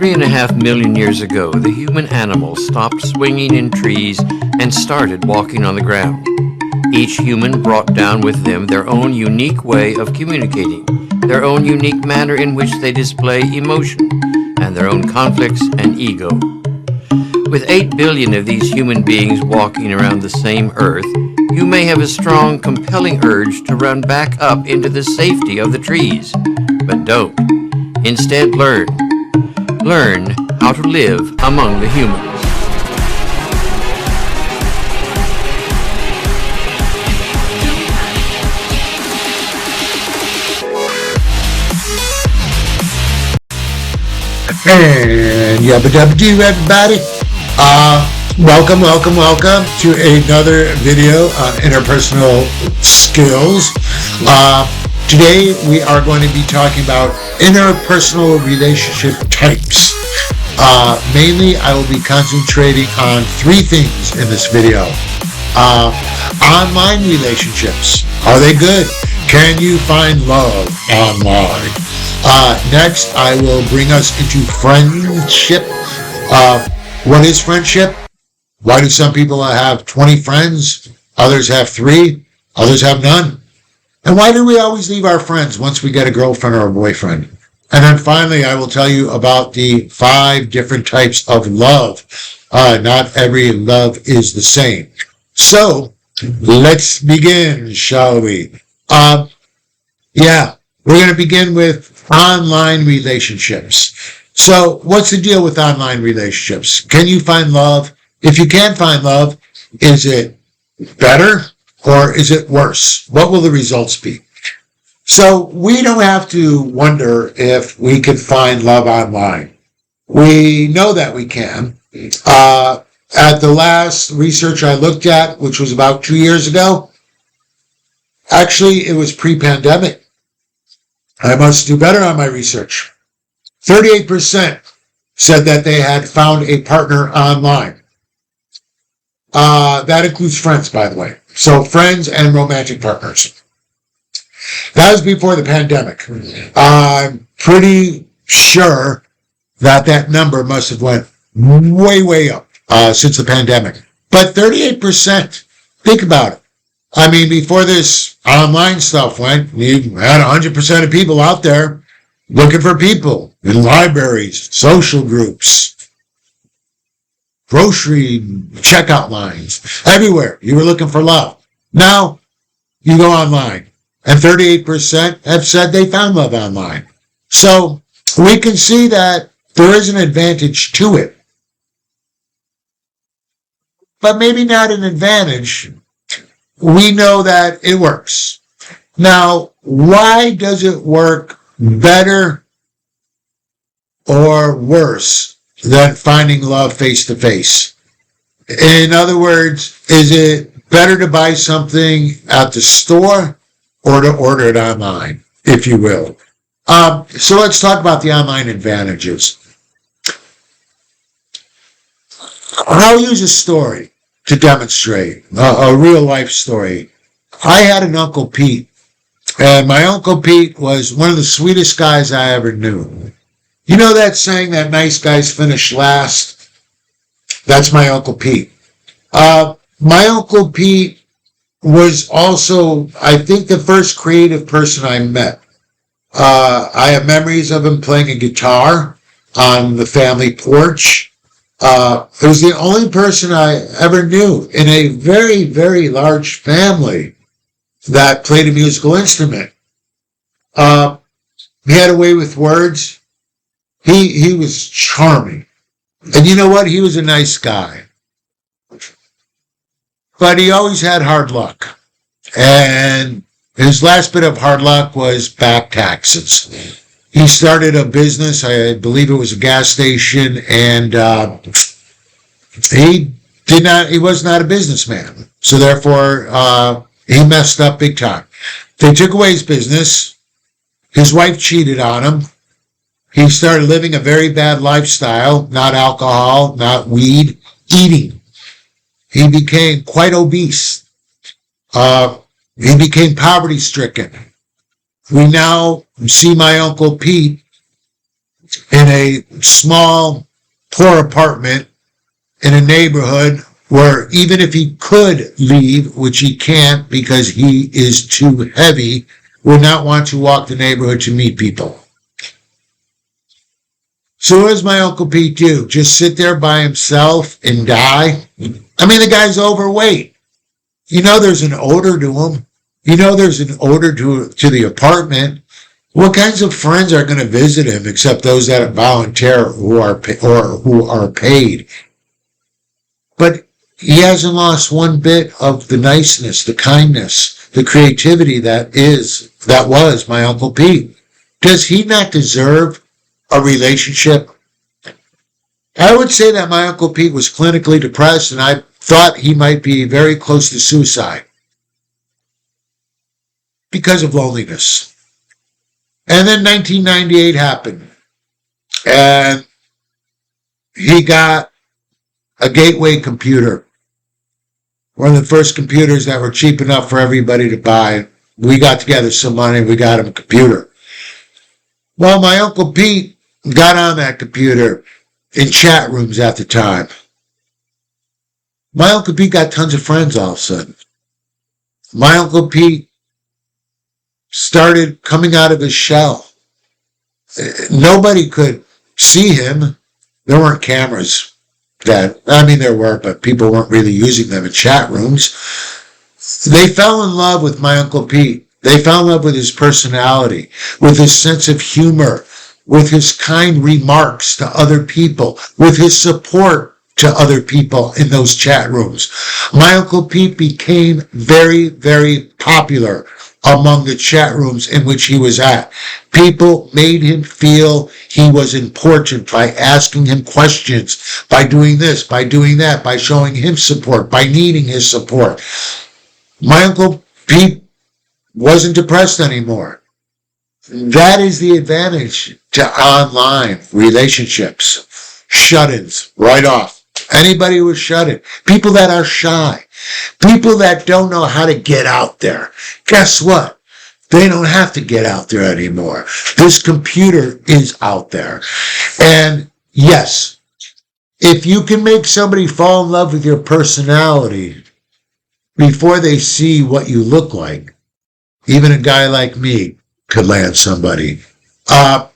3.5 million years ago, the human animal stopped swinging in trees and started walking on the ground. Each human brought down with them their own unique way of communicating, their own unique manner in which they display emotion, and their own conflicts and ego. With 8 billion of these human beings walking around the same earth, you may have a strong, compelling urge to run back up into the safety of the trees. But don't. Instead, learn. Learn how to live among the humans. And yabba dabba doo, everybody. Welcome to another video on interpersonal skills. Today we are going to be talking about interpersonal relationship types. Mainly I will be concentrating on 3 things in this video. Online relationships. Are they good? Can you find love online? Next, I will bring us into friendship. What is friendship? Why do some people have 20 friends? Others have 3. Others have none. And why do we always leave our friends once we get a girlfriend or a boyfriend? And then finally, I will tell you about the 5 different types of love. Not every love is the same. So, let's begin, shall we? We're going to begin with online relationships. So, what's the deal with online relationships? Can you find love? If you can find love, is it better or is it worse? What will the results be? So, we don't have to wonder if we can find love online. We know that we can. At the last research I looked at, which was about 2 years ago, actually, it was pre-pandemic. I must do better on my research. 38% said that they had found a partner online. That includes friends, by the way. So friends and romantic partners. That was before the pandemic. I'm pretty sure that number must have went way up since the pandemic. But 38%, think about it. I mean, before this online stuff went, you had 100% of people out there looking for people in libraries, social groups, grocery checkout lines, everywhere. You were looking for love. Now, you go online, and 38% have said they found love online. So, we can see that there is an advantage to it. But maybe not an advantage. We know that it works. Now, why does it work better or worse than finding love face to face? In other words, is it better to buy something at the store or to order it online, if you will? So let's talk about the online advantages. I'll use a story to demonstrate, a real life story. I had an Uncle Pete, and my Uncle Pete was one of the sweetest guys I ever knew. You know that saying that nice guys finish last? That's my Uncle Pete. My Uncle Pete was also, I think, the first creative person I met. I have memories of him playing a guitar on the family porch. It was the only person I ever knew in a very, very large family that played a musical instrument. He had a way with words. He was charming. And you know what? He was a nice guy. But he always had hard luck. And his last bit of hard luck was back taxes. He started a business, I believe it was a gas station, and he was not a businessman. So therefore, he messed up big time. They took away his business. His wife cheated on him. He started living a very bad lifestyle, not alcohol, not weed, eating. He became quite obese. He became poverty-stricken. We now see my Uncle Pete in a small, poor apartment in a neighborhood where even if he could leave, which he can't because he is too heavy, would not want to walk the neighborhood to meet people. So what does my Uncle Pete do? Just sit there by himself and die? I mean, the guy's overweight. You know there's an odor to him. You know there's an odor to the apartment. What kinds of friends are going to visit him except those that volunteer or who are paid? But he hasn't lost one bit of the niceness, the kindness, the creativity that was my Uncle Pete. Does he not deserve a relationship? I would say that my Uncle Pete was clinically depressed, and I thought he might be very close to suicide because of loneliness. And then 1998 happened, and he got a Gateway computer, one of the first computers that were cheap enough for everybody to buy. We got together some money, we got him a computer. Well, my Uncle Pete got on that computer in chat rooms at the time. My Uncle Pete got tons of friends all of a sudden. My Uncle Pete started coming out of his shell. Nobody could see him. There weren't cameras there were, but people weren't really using them in chat rooms. They fell in love with my Uncle Pete. They fell in love with his personality, with his sense of humor, with his kind remarks to other people, with his support to other people in those chat rooms. My Uncle Pete became very, very popular among the chat rooms in which he was at. People made him feel he was important by asking him questions, by doing this, by doing that, by showing him support, by needing his support. My Uncle Pete wasn't depressed anymore. That is the advantage to online relationships. Shut-ins, right off. Anybody who is shut-in. People that are shy. People that don't know how to get out there. Guess what? They don't have to get out there anymore. This computer is out there. And yes, if you can make somebody fall in love with your personality before they see what you look like, even a guy like me could land somebody.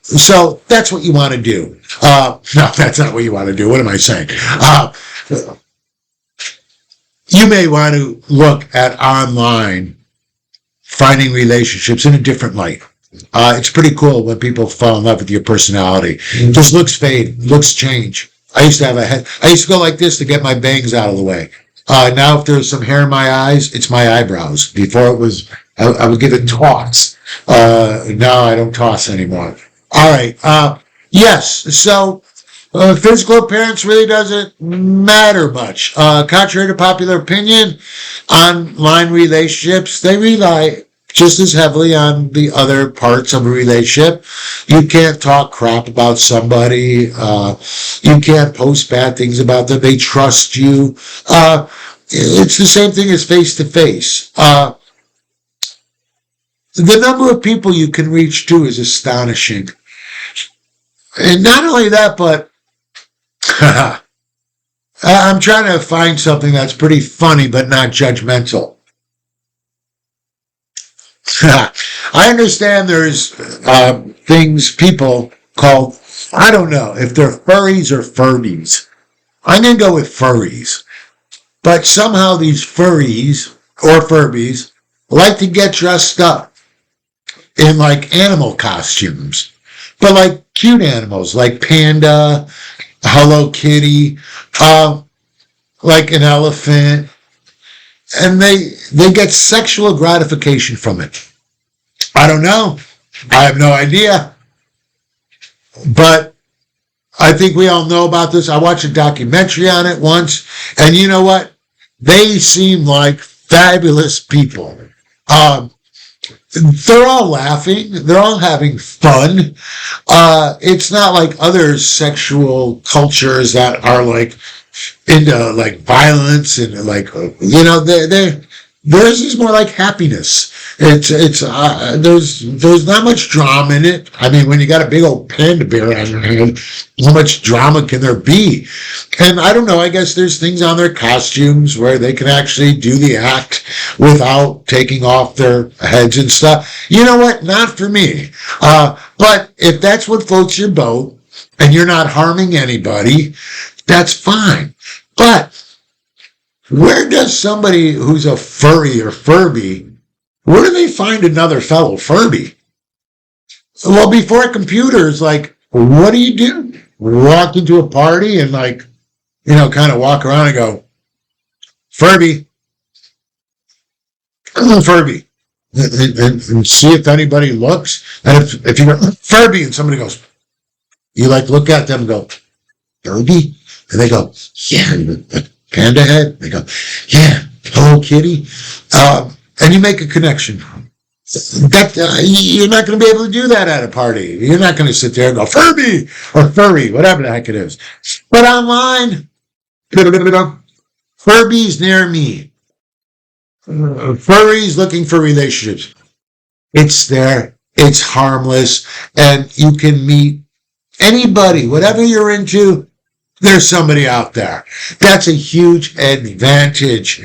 So that's what you want to do. No, that's not what you want to do. What am I saying? You may want to look at online finding relationships in a different light. It's pretty cool when people fall in love with your personality. Just looks fade, looks change. I used to have a head. I used to go like this to get my bangs out of the way. Now if there's some hair in my eyes, it's my eyebrows. Before it was, I would give it toss. Now I don't toss anymore. All right. Yes. So physical appearance really doesn't matter much. Contrary to popular opinion, online relationships, they rely just as heavily on the other parts of a relationship. You can't talk crap about somebody. You can't post bad things about them. They trust you. It's the same thing as face-to-face. The number of people you can reach to is astonishing. And not only that, but I'm trying to find something that's pretty funny but not judgmental. I understand there's things people call, I don't know if they're furries or furbies. I'm going to go with furries. But somehow these furries or furbies like to get dressed up in like animal costumes. But like cute animals, like panda, Hello Kitty, like an elephant. And they get sexual gratification from it. I don't know. I have no idea. But I think we all know about this. I watched a documentary on it once. And you know what? They seem like fabulous people. They're all laughing. They're all having fun. It's not like other sexual cultures that are like into like violence and like, they're theirs is more like happiness. There's not much drama in it. I mean, when you got a big old panda bear on your hand, how much drama can there be? And I don't know, I guess there's things on their costumes where they can actually do the act without taking off their heads and stuff. You know what? Not for me. But if that's what floats your boat and you're not harming anybody, that's fine. But where does somebody who's a furry or Furby, where do they find another fellow Furby? Well, before computers, like, what do you do? Walk into a party and, like, kind of walk around and go, Furby, Furby, and see if anybody looks. And if you go, Furby, and somebody goes, you like look at them and go, Furby? And they go, yeah, panda head. They go, yeah, hello, kitty. And you make a connection. You're not going to be able to do that at a party. You're not going to sit there and go, Furby or furry, whatever the heck it is. But online, Furby's near me. Furries looking for relationships. It's there. It's harmless. And you can meet anybody, whatever you're into. There's somebody out there. That's a huge advantage.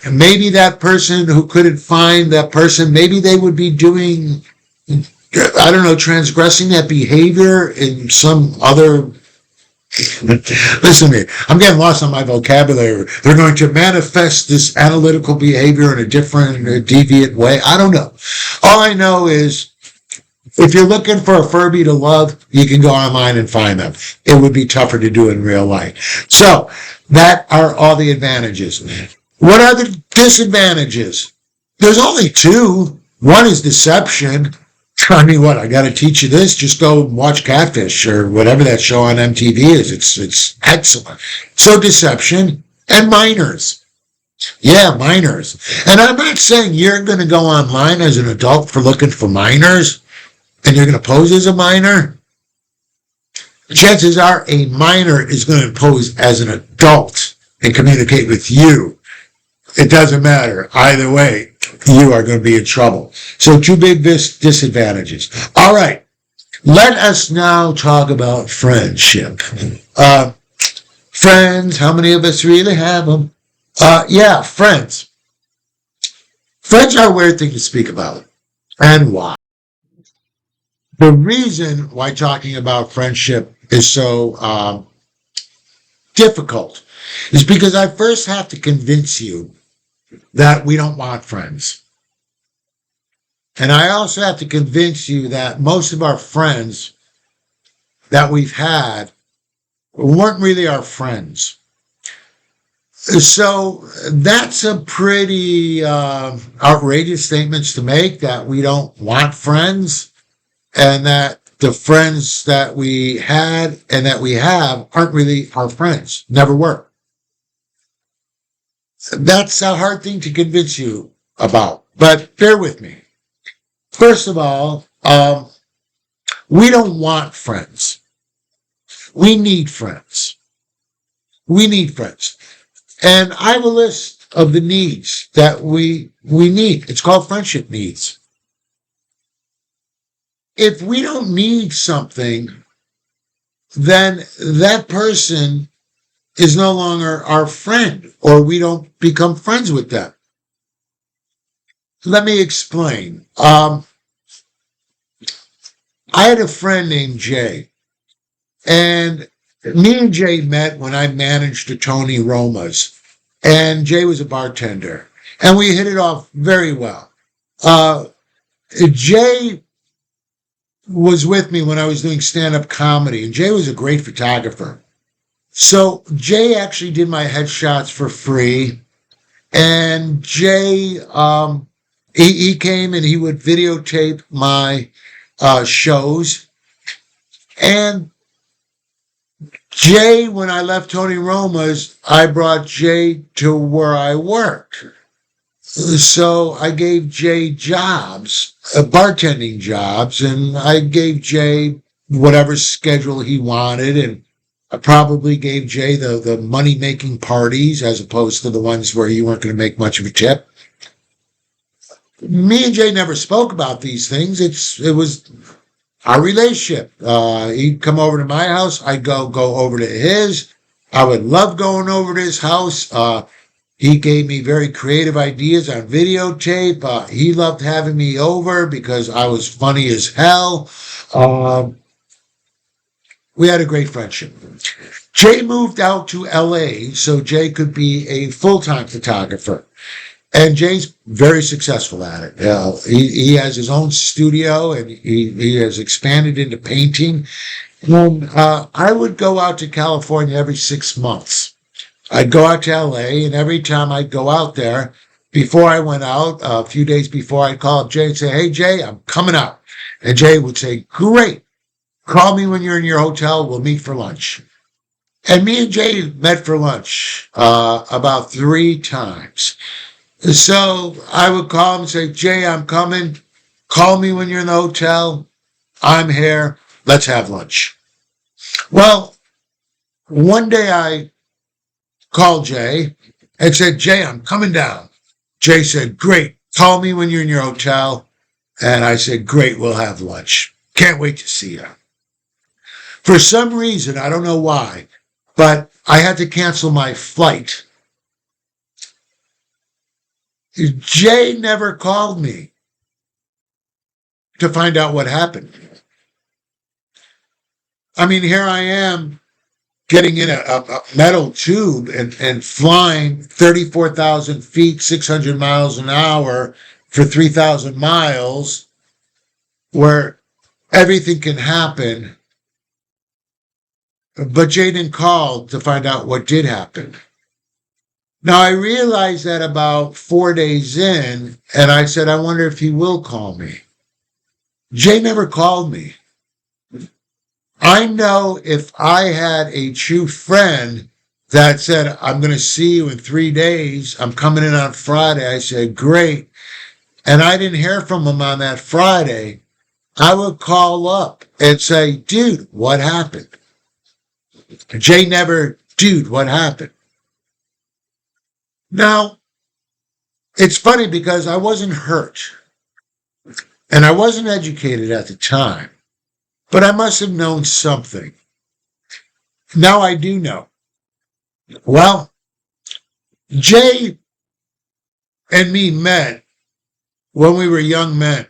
Maybe that person who couldn't find that person, maybe they would be doing, I don't know, transgressing that behavior in some other. Listen to me, I'm getting lost on my vocabulary. They're going to manifest this analytical behavior in a different, deviant way. I don't know. All I know is, if you're looking for a Furby to love, you can go online and find them. It would be tougher to do in real life. So, that are all the advantages. What are the disadvantages? There's only two. One is deception. I mean, what, I got to teach you this? Just go watch Catfish or whatever that show on MTV is. It's excellent. So, deception and minors. Yeah, minors. And I'm not saying you're going to go online as an adult for looking for minors. And you're going to pose as a minor, chances are a minor is going to pose as an adult and communicate with you. It doesn't matter. Either way, you are going to be in trouble. So two big disadvantages. All right. Let us now talk about friendship. Friends, how many of us really have them? Yeah, friends. Friends are a weird thing to speak about. And why? The reason why talking about friendship is so difficult is because I first have to convince you that we don't want friends. And I also have to convince you that most of our friends that we've had weren't really our friends. So that's a pretty outrageous statement to make, that we don't want friends. And that the friends that we had and that we have aren't really our friends. Never were. That's a hard thing to convince you about. But bear with me. First of all, we don't want friends. We need friends. We need friends. And I have a list of the needs that we need. It's called friendship needs. If we don't need something, then that person is no longer our friend, or we don't become friends with them. Let me explain. I had a friend named Jay, and me and Jay met when I managed the Tony Roma's, and Jay was a bartender, and we hit it off very well. Jay was with me when I was doing stand-up comedy, and Jay was a great photographer. So Jay actually did my headshots for free, and Jay, he came and he would videotape my shows. And Jay, when I left Tony Roma's, I brought Jay to where I worked. So I gave Jay jobs, bartending jobs, and I gave Jay whatever schedule he wanted, and I probably gave Jay the money-making parties as opposed to the ones where you weren't going to make much of a tip. Me and Jay never spoke about these things. It was our relationship. He'd come over to my house. I'd go over to his. I would love going over to his house. He gave me very creative ideas on videotape. He loved having me over because I was funny as hell. We had a great friendship. Jay moved out to LA so Jay could be a full-time photographer. And Jay's very successful at it. He has his own studio and he has expanded into painting. And I would go out to California every 6 months. I'd go out to LA, and every time I'd go out there, before I went out, a few days before, I'd call up Jay and say, "Hey, Jay, I'm coming out." And Jay would say, "Great. Call me when you're in your hotel. We'll meet for lunch." And me and Jay met for lunch about 3 times. So I would call him and say, "Jay, I'm coming. Call me when you're in the hotel. I'm here. Let's have lunch." Well, one day I called Jay and said, "Jay, I'm coming down." Jay said, "Great. Call me when you're in your hotel." And I said, "Great. We'll have lunch. Can't wait to see you." For some reason, I don't know why, but I had to cancel my flight. Jay never called me to find out what happened. I mean, here I am getting in a metal tube and flying 34,000 feet, 600 miles an hour for 3,000 miles, where everything can happen. But Jay didn't call to find out what did happen. Now, I realized that about 4 days in, and I said, I wonder if he will call me. Jay never called me. I know if I had a true friend that said, "I'm going to see you in 3 days. I'm coming in on Friday." I said, "Great." And I didn't hear from him on that Friday. I would call up and say, "Dude, what happened?" Jay never, "Dude, what happened?" Now, it's funny because I wasn't hurt and I wasn't educated at the time, but I must have known something. Now I do know. Well, Jay and me met when we were young men.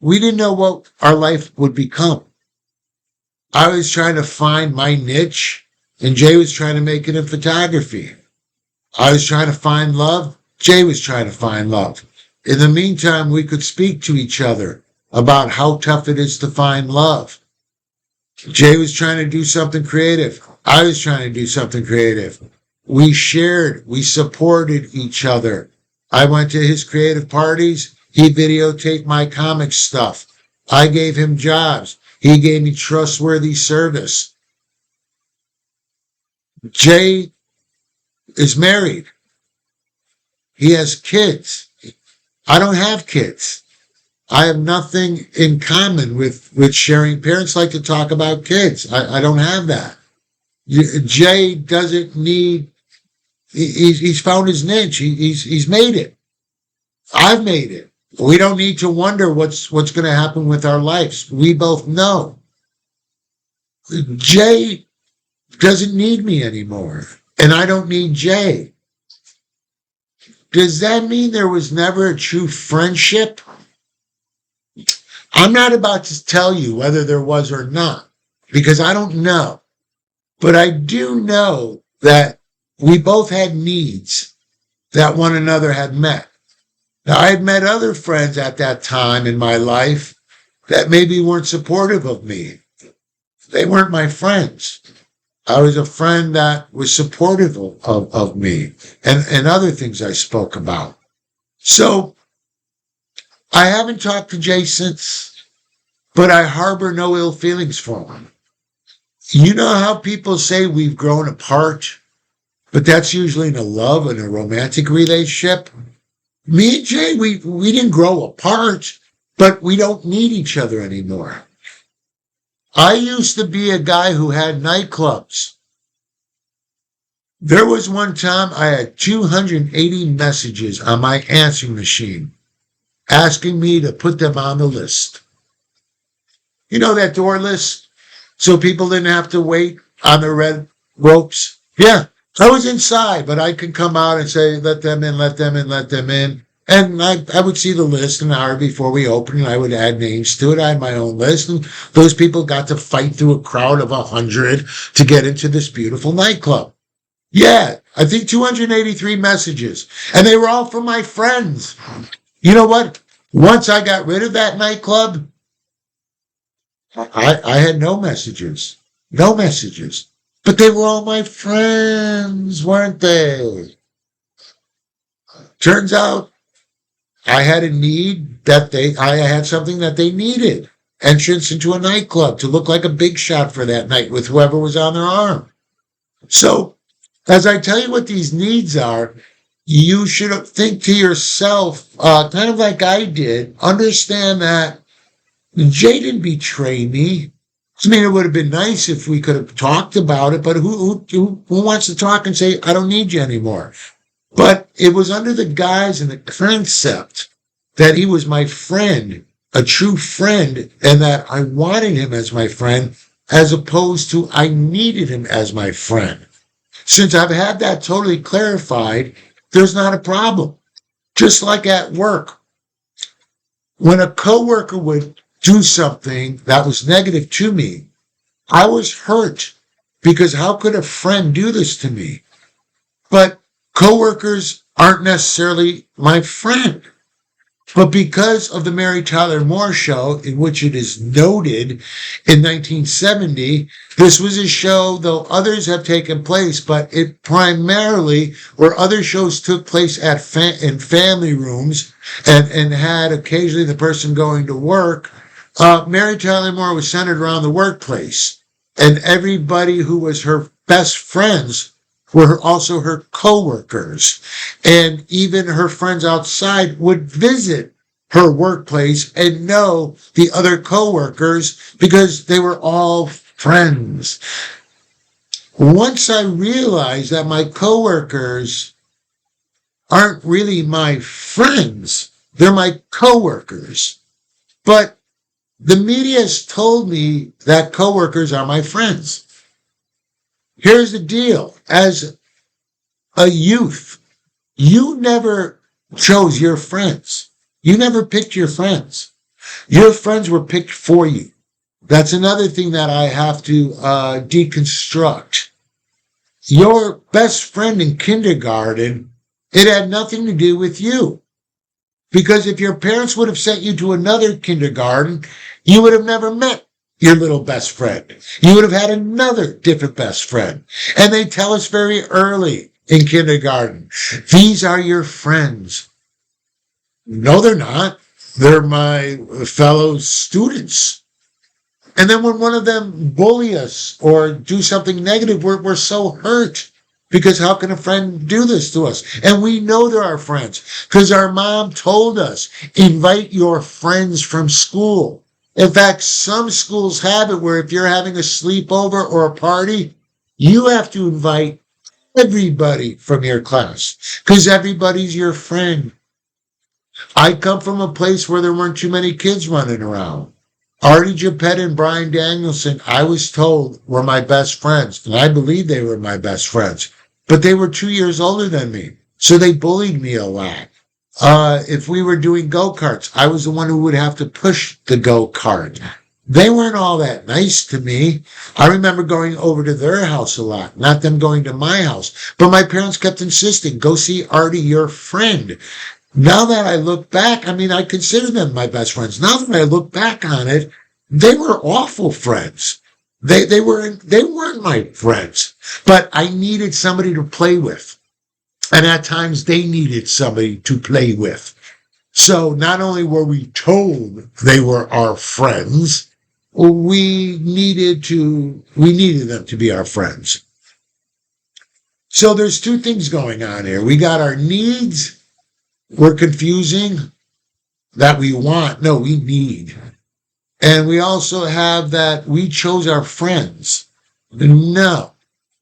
We didn't know what our life would become. I was trying to find my niche, and Jay was trying to make it in photography. I was trying to find love. Jay was trying to find love. In the meantime, we could speak to each other about how tough it is to find love. Jay was trying to do something creative. I was trying to do something creative. We shared, we supported each other. I went to his creative parties. He videotaped my comic stuff. I gave him jobs. He gave me trustworthy service. Jay is married. He has kids. I don't have kids. I have nothing in common with sharing. Parents like to talk about kids. I don't have that. Jay doesn't need, he's found his niche. He's made it. I've made it. We don't need to wonder what's going to happen with our lives. We both know. Jay doesn't need me anymore, and I don't need Jay. Does that mean there was never a true friendship? I'm not about to tell you whether there was or not, because I don't know. But I do know that we both had needs that one another had met. Now, I had met other friends at that time in my life that maybe weren't supportive of me. They weren't my friends. I was a friend that was supportive of me and other things I spoke about. So I haven't talked to Jay since, but I harbor no ill feelings for him. You know how people say we've grown apart, but that's usually in a love and a romantic relationship. Me and Jay, we didn't grow apart, but we don't need each other anymore. I used to be a guy who had nightclubs. There was one time I had 280 messages on my answering machine asking me to put them on the list. You know that door list? So people didn't have to wait on the red ropes? Yeah, I was inside, but I could come out and say, let them in, let them in, let them in. And I would see the list an hour before we opened, and I would add names to it. I had my own list, and those people got to fight through a crowd of 100 to get into this beautiful nightclub. Yeah, I think 283 messages, and they were all from my friends. You know what? Once I got rid of that nightclub, I had no messages. No messages. But they were all my friends, weren't they? Turns out I had a need I had something that they needed. Entrance into a nightclub to look like a big shot for that night with whoever was on their arm. So, as I tell you what these needs are, you should think to yourself, kind of like I did, understand that Jay didn't betray me. I mean, it would have been nice if we could have talked about it, but who wants to talk and say, I don't need you anymore? But it was under the guise and the concept that he was my friend, a true friend, and that I wanted him as my friend, as opposed to I needed him as my friend. Since I've had that totally clarified, there's not a problem. Just like at work. When a coworker would do something that was negative to me, I was hurt because how could a friend do this to me? But coworkers aren't necessarily my friend. But because of the Mary Tyler Moore Show, in which it is noted in 1970, this was a show, though others have taken place, but it primarily, where other shows took place in family rooms and had occasionally the person going to work, Mary Tyler Moore was centered around the workplace. And everybody who was her best friends were also her coworkers. And even her friends outside would visit her workplace and know the other coworkers because they were all friends. Once I realized that my coworkers aren't really my friends, they're my coworkers. But the media has told me that coworkers are my friends. Here's the deal. As a youth, you never chose your friends. You never picked your friends. Your friends were picked for you. That's another thing that I have to deconstruct. Your best friend in kindergarten, it had nothing to do with you. Because if your parents would have sent you to another kindergarten, you would have never met your little best friend. You would have had another different best friend. And they tell us very early in kindergarten, these are your friends. No, they're not. They're my fellow students. And then when one of them bully us or do something negative, we're so hurt. Because how can a friend do this to us? And we know they're our friends because our mom told us, invite your friends from school. In fact, some schools have it where if you're having a sleepover or a party, you have to invite everybody from your class because everybody's your friend. I come from a place where there weren't too many kids running around. Artie Geppett and Brian Danielson, I was told, were my best friends, and I believe they were my best friends. But they were 2 years older than me, so they bullied me a lot. If we were doing go-karts, I was the one who would have to push the go-kart. They weren't all that nice to me. I remember going over to their house a lot, not them going to my house. But my parents kept insisting, go see Artie, your friend. Now that I look back, I consider them my best friends. Now that I look back on it, they were awful friends. They weren't my friends, but I needed somebody to play with. And at times they needed somebody to play with. So not only were we told they were our friends, we needed them to be our friends. So there's two things going on here. We got our needs. We're confusing that we want. No, we need. And we also have that we chose our friends. No,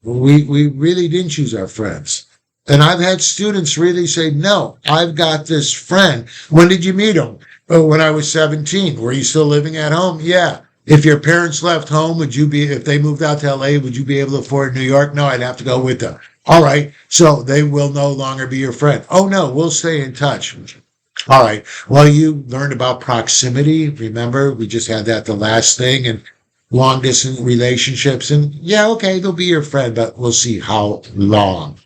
We really didn't choose our friends. And I've had students really say, no, I've got this friend. When did you meet him? Oh, when I was 17. Were you still living at home? Yeah. If your parents left home, if they moved out to LA, would you be able to afford New York? No, I'd have to go with them. All right. So they will no longer be your friend. Oh, no, we'll stay in touch. All right. Well, you learned about proximity. Remember, we just had that the last thing, and long distance relationships. And yeah, okay, they'll be your friend, but we'll see how long.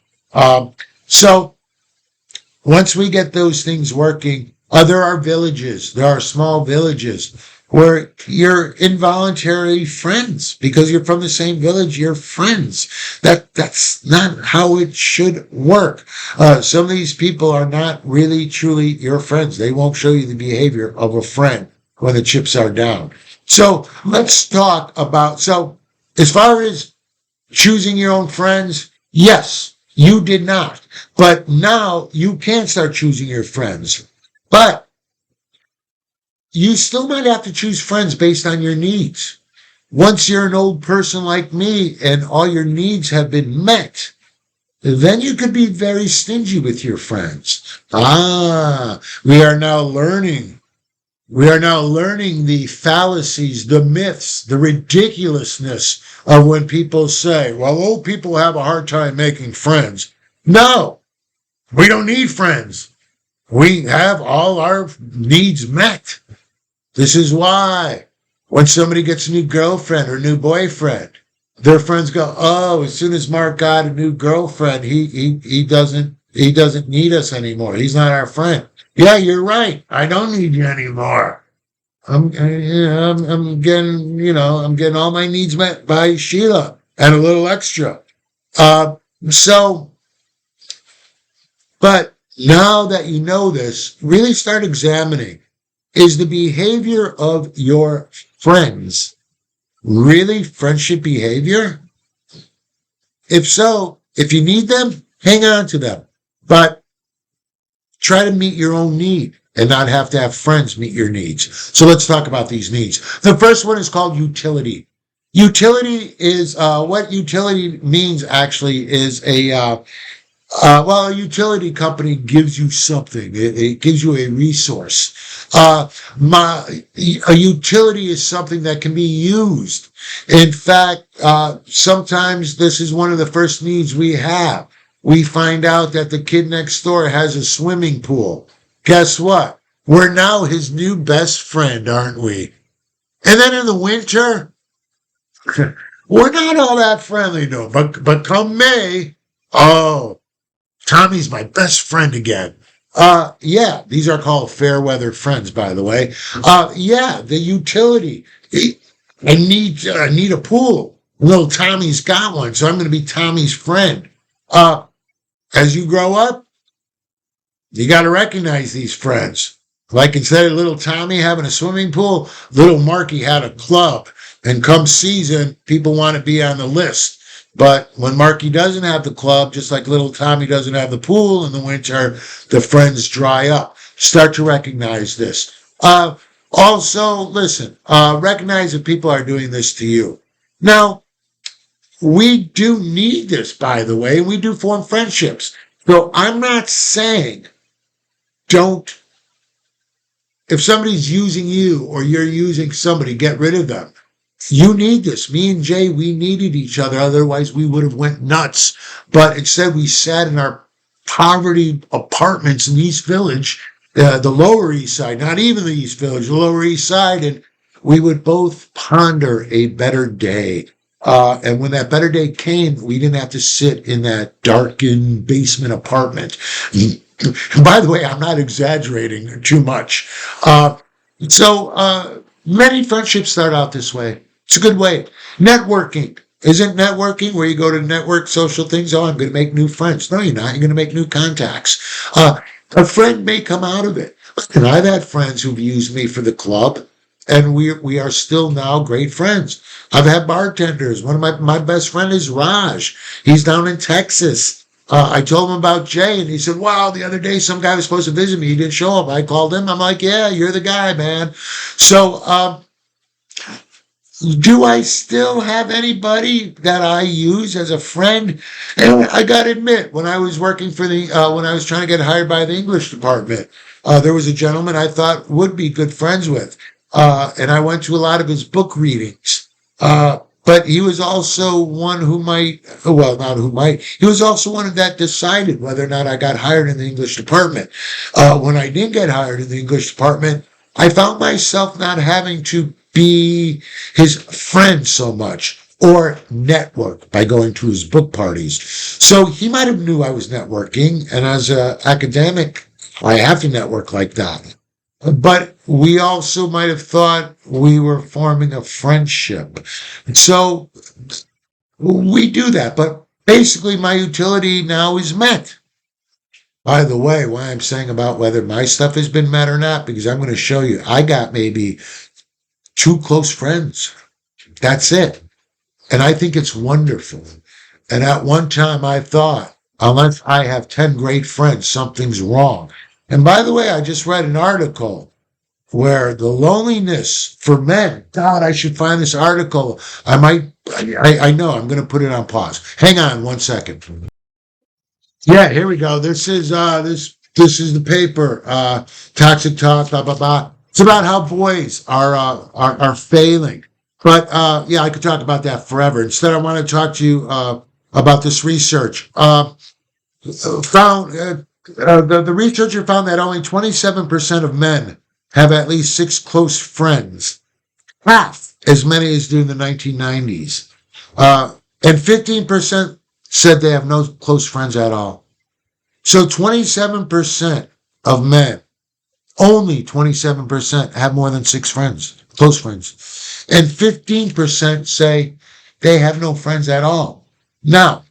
So once we get those things working, there are villages, there are small villages where you're involuntary friends because you're from the same village, you're friends. That's not how it should work. Some of these people are not really truly your friends. They won't show you the behavior of a friend when the chips are down. So let's talk about, so as far as choosing your own friends, yes, you did not. But now you can start choosing your friends. But you still might have to choose friends based on your needs. Once you're an old person like me and all your needs have been met, then you could be very stingy with your friends. We are now learning. We are now learning the fallacies, the myths, the ridiculousness of when people say, well, old people have a hard time making friends. No, we don't need friends. We have all our needs met. This is why when somebody gets a new girlfriend or new boyfriend, their friends go, oh, as soon as Mark got a new girlfriend, he doesn't need us anymore. He's not our friend. Yeah, you're right. I don't need you anymore. I'm getting all my needs met by Sheila and a little extra. But now that you know this, really start examining, is the behavior of your friends really friendship behavior? If so, if you need them, hang on to them. But try to meet your own need and not have to have friends meet your needs. So let's talk about these needs. The first one is called utility. Utility is, what utility means actually is a utility company gives you something. It gives you a resource. A utility is something that can be used. In fact, sometimes this is one of the first needs we have. We find out that the kid next door has a swimming pool. Guess what? We're now his new best friend, aren't we? And then in the winter, we're not all that friendly, no. But come May, oh, Tommy's my best friend again. Yeah, these are called fair weather friends, by the way. Yeah, the utility. I need a pool. Little Tommy's got one, so I'm going to be Tommy's friend. As you grow up, you got to recognize these friends. Like instead of little Tommy having a swimming pool, little Marky had a club. And come season, people want to be on the list. But when Marky doesn't have the club, just like little Tommy doesn't have the pool in the winter, the friends dry up. Start to recognize this. Also, listen, recognize that people are doing this to you. Now, we do need this, by the way. We do form friendships. So I'm not saying don't, if somebody's using you or you're using somebody, get rid of them. You need this. Me and Jay, we needed each other. Otherwise, we would have went nuts. But instead, we sat in our poverty apartments in East Village, the Lower East Side, not even the East Village, the Lower East Side, and we would both ponder a better day. And when that better day came, we didn't have to sit in that darkened basement apartment. By the way, I'm not exaggerating too much. Many friendships start out this way. It's a good way. Networking. Isn't networking where you go to network social things? Oh, I'm going to make new friends. No, you're not. You're going to make new contacts. A friend may come out of it. And I've had friends who've used me for the club, and we are still now great friends. I've had bartenders. One of my best friend is Raj. He's down in Texas. I told him about Jay, and he said, wow, the other day some guy was supposed to visit me. He didn't show up. I called him. I'm like, yeah, you're the guy, man. So Do I still have anybody that I use as a friend? And I got to admit, when I was working for when I was trying to get hired by the English department, there was a gentleman I thought would be good friends with. And I went to a lot of his book readings. But he was also one who might, well, not who might, he was also one that decided whether or not I got hired in the English department. When I didn't get hired in the English department, I found myself not having to be his friend so much or network by going to his book parties. So he might have knew I was networking, and as an academic, I have to network like that. But we also might have thought we were forming a friendship. So we do that, but basically my utility now is met. By the way, why I'm saying about whether my stuff has been met or not, because I'm going to show you, I got maybe 2 close friends. That's it. And I think it's wonderful. And at one time I thought, unless I have 10 great friends, something's wrong. And by the way, I just read an article where the loneliness for men, God, I should find this article. I know, I'm going to put it on pause. Hang on 1 second. Yeah, here we go. This is the paper, Toxic Talk, blah, blah, blah. It's about how boys are failing. But, yeah, I could talk about that forever. Instead, I want to talk to you, about this research. The researcher found that only 27% of men have at least 6 close friends, half as many as do in the 1990s. And 15% said they have no close friends at all. So 27% of men, only 27% have more than 6 friends, close friends. And 15% say they have no friends at all. Now,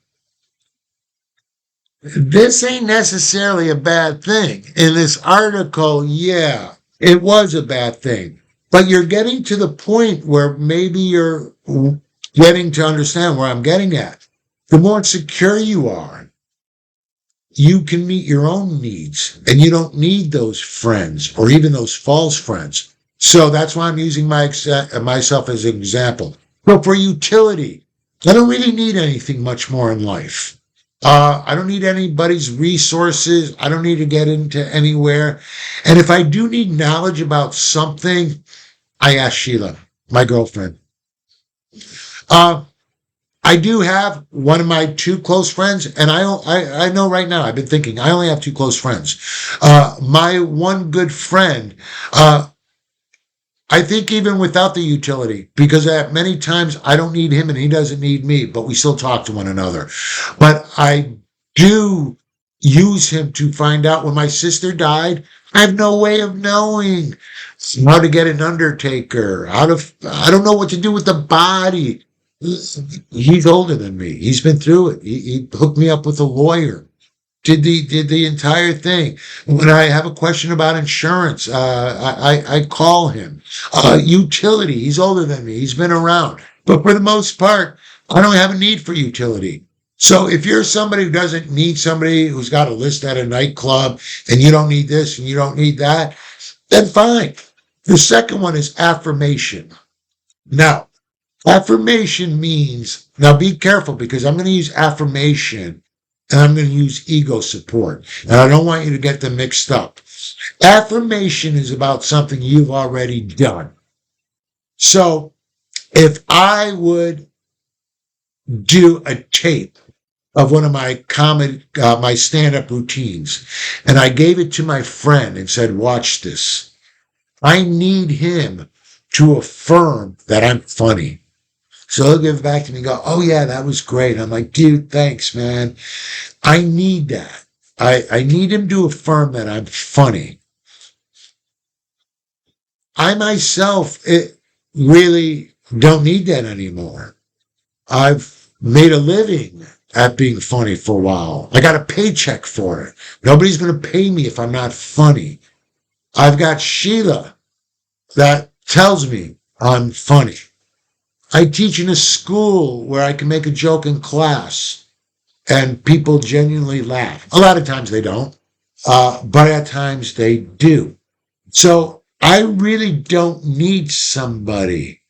this ain't necessarily a bad thing. In this article, yeah, it was a bad thing. But you're getting to the point where maybe you're getting to understand where I'm getting at. The more secure you are, you can meet your own needs, and you don't need those friends or even those false friends. So that's why I'm using myself as an example. But for utility, I don't really need anything much more in life. I don't need anybody's resources. I don't need to get into anywhere. And if I do need knowledge about something, I ask Sheila, my girlfriend. I do have one of my 2 close friends, and I know right now, I've been thinking, I only have 2 close friends. My one good friend, I think even without the utility, because at many times I don't need him and he doesn't need me, but we still talk to one another. But I do use him to find out when my sister died. I have no way of knowing how to get an undertaker, I don't know what to do with the body. He's older than me. He's been through it. He hooked me up with a lawyer. Did the entire thing. When I have a question about insurance, I call him. Utility, he's older than me. He's been around. But for the most part, I don't have a need for utility. So if you're somebody who doesn't need somebody who's got a list at a nightclub and you don't need this and you don't need that, then fine. The second one is affirmation. Now, affirmation means, now be careful because I'm going to use affirmation and I'm going to use ego support. And I don't want you to get them mixed up. Affirmation is about something you've already done. So if I would do a tape of one of my my stand-up routines, and I gave it to my friend and said, watch this, I need him to affirm that I'm funny. So he'll give it back to me and go, oh yeah, that was great. I'm like, dude, thanks, man. I need that. I need him to affirm that I'm funny. I myself really don't need that anymore. I've made a living at being funny for a while. I got a paycheck for it. Nobody's going to pay me if I'm not funny. I've got Sheila that tells me I'm funny. I teach in a school where I can make a joke in class and people genuinely laugh. A lot of times they don't, but at times they do. So I really don't need somebody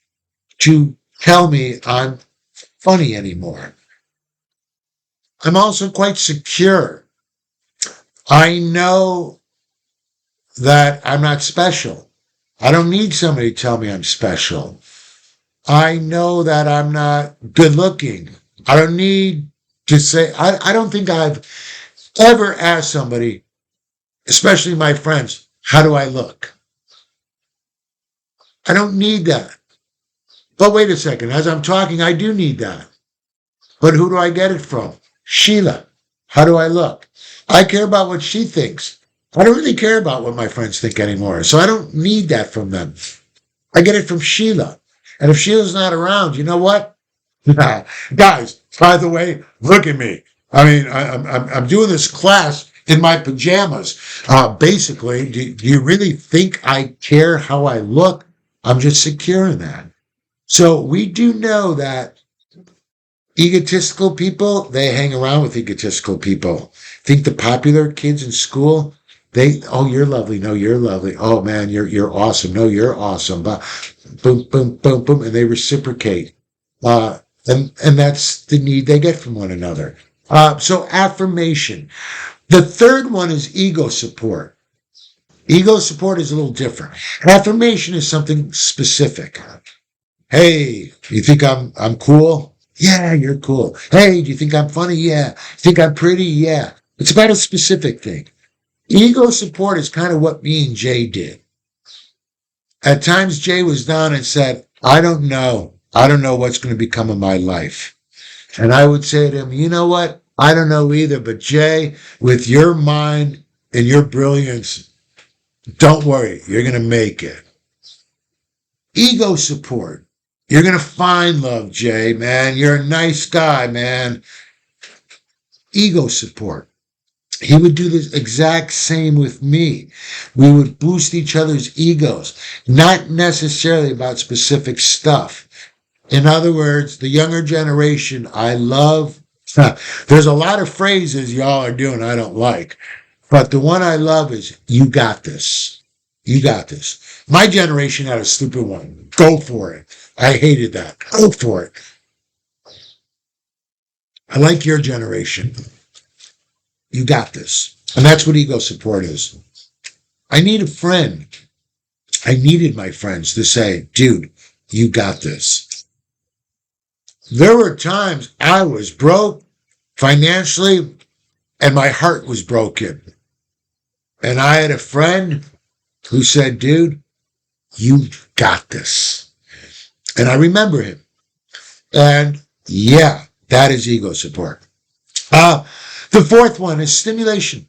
to tell me I'm funny anymore. I'm also quite secure. I know that I'm not special. I don't need somebody to tell me I'm special. I know that I'm not good looking. I don't need to say, I don't think I've ever asked somebody, especially my friends, how do I look? I don't need that. But wait a second, as I'm talking, I do need that. But who do I get it from? Sheila. How do I look? I care about what she thinks. I don't really care about what my friends think anymore. So I don't need that from them. I get it from Sheila. And if Sheila's not around, you know what? Guys, by the way, look at me. I mean, I'm doing this class in my pajamas. Basically, do you really think I care how I look? I'm just secure in that. So we do know that egotistical people, they hang around with egotistical people. Think the popular kids in school, oh, you're lovely. No, you're lovely. Oh man, you're awesome. No, you're awesome. Boom, boom, boom, boom. And they reciprocate. And that's the need they get from one another. So affirmation. The third one is ego support. Ego support is a little different. Affirmation is something specific. Hey, you think I'm cool? Yeah, you're cool. Hey, do you think I'm funny? Yeah. You think I'm pretty? Yeah. It's about a specific thing. Ego support is kind of what me and Jay did. At times, Jay was down and said, I don't know. I don't know what's going to become of my life. And I would say to him, you know what? I don't know either, but Jay, with your mind and your brilliance, don't worry. You're going to make it. Ego support. You're going to find love, Jay, man. You're a nice guy, man. Ego support. He would do the exact same with me. We would boost each other's egos, not necessarily about specific stuff. In other words, the younger generation, I love. There's a lot of phrases y'all are doing I don't like, but the one I love is, you got this. You got this. My generation had a stupid one. Go for it. I hated that. Go for it. I like your generation. You got this. And that's what ego support is. I need a friend. I needed my friends to say, dude, you got this. There were times I was broke financially and my heart was broken. And I had a friend who said, dude, you got this. And I remember him. And yeah, that is ego support. The fourth one is stimulation.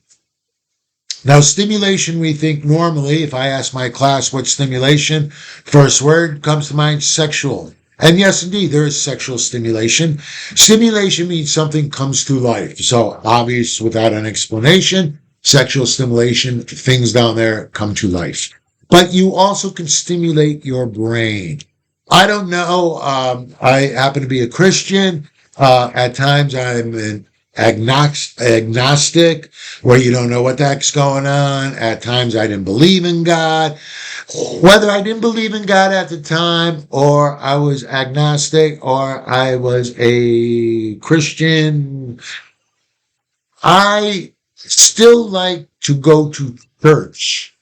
Now, stimulation, we think normally, if I ask my class what's stimulation, first word comes to mind, sexual. And yes, indeed, there is sexual stimulation. Stimulation means something comes to life. So obvious without an explanation, sexual stimulation, things down there come to life. But you also can stimulate your brain. I don't know. I happen to be a Christian. At times I'm an agnostic, where you don't know what the heck's going on. At times I didn't believe in God. Whether I didn't believe in God at the time, or I was agnostic, or I was a Christian, I still like to go to church.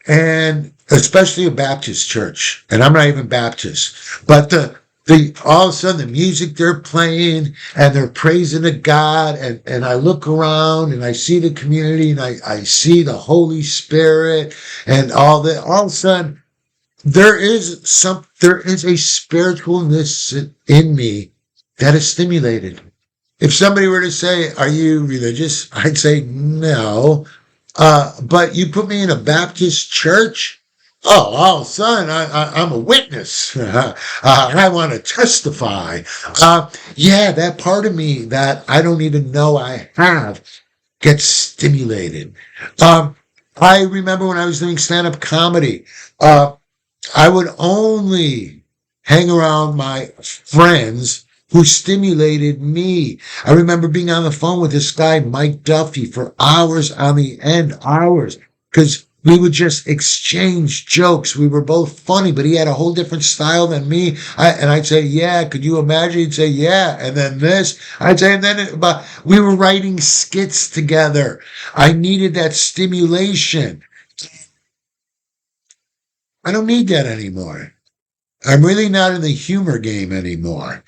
And especially a Baptist church. And I'm not even Baptist. But the all of a sudden the music they're playing and they're praising to God, and I look around and I see the community and I see the Holy Spirit and all that. All of a sudden there is a spiritualness in me that is stimulated. If somebody were to say, are you religious? I'd say no. But you put me in a Baptist church, oh, son, I'm a witness. I want to testify. Yeah, that part of me that I don't even know I have gets stimulated. I remember when I was doing stand-up comedy, I would only hang around my friends who stimulated me. I remember being on the phone with this guy, Mike Duffy, for hours on the end, hours. Because We would just exchange jokes. We were both funny, but he had a whole different style than me. And I'd say, yeah, could you imagine? He'd say, yeah. And then this, I'd say, and then, but we were writing skits together. I needed that stimulation. I don't need that anymore. I'm really not in the humor game anymore.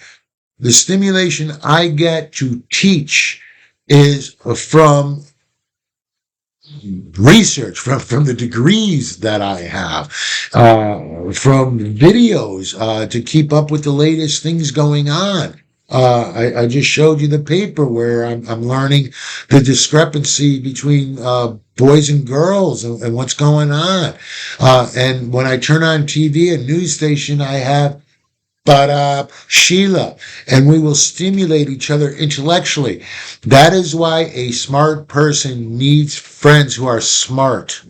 The stimulation I get to teach is from research, from the degrees that I have, from videos to keep up with the latest things going on. I just showed you the paper where I'm learning the discrepancy between boys and girls and what's going on. And when I turn on TV, a news station, I have Sheila, and we will stimulate each other intellectually. That is why a smart person needs friends who are smart.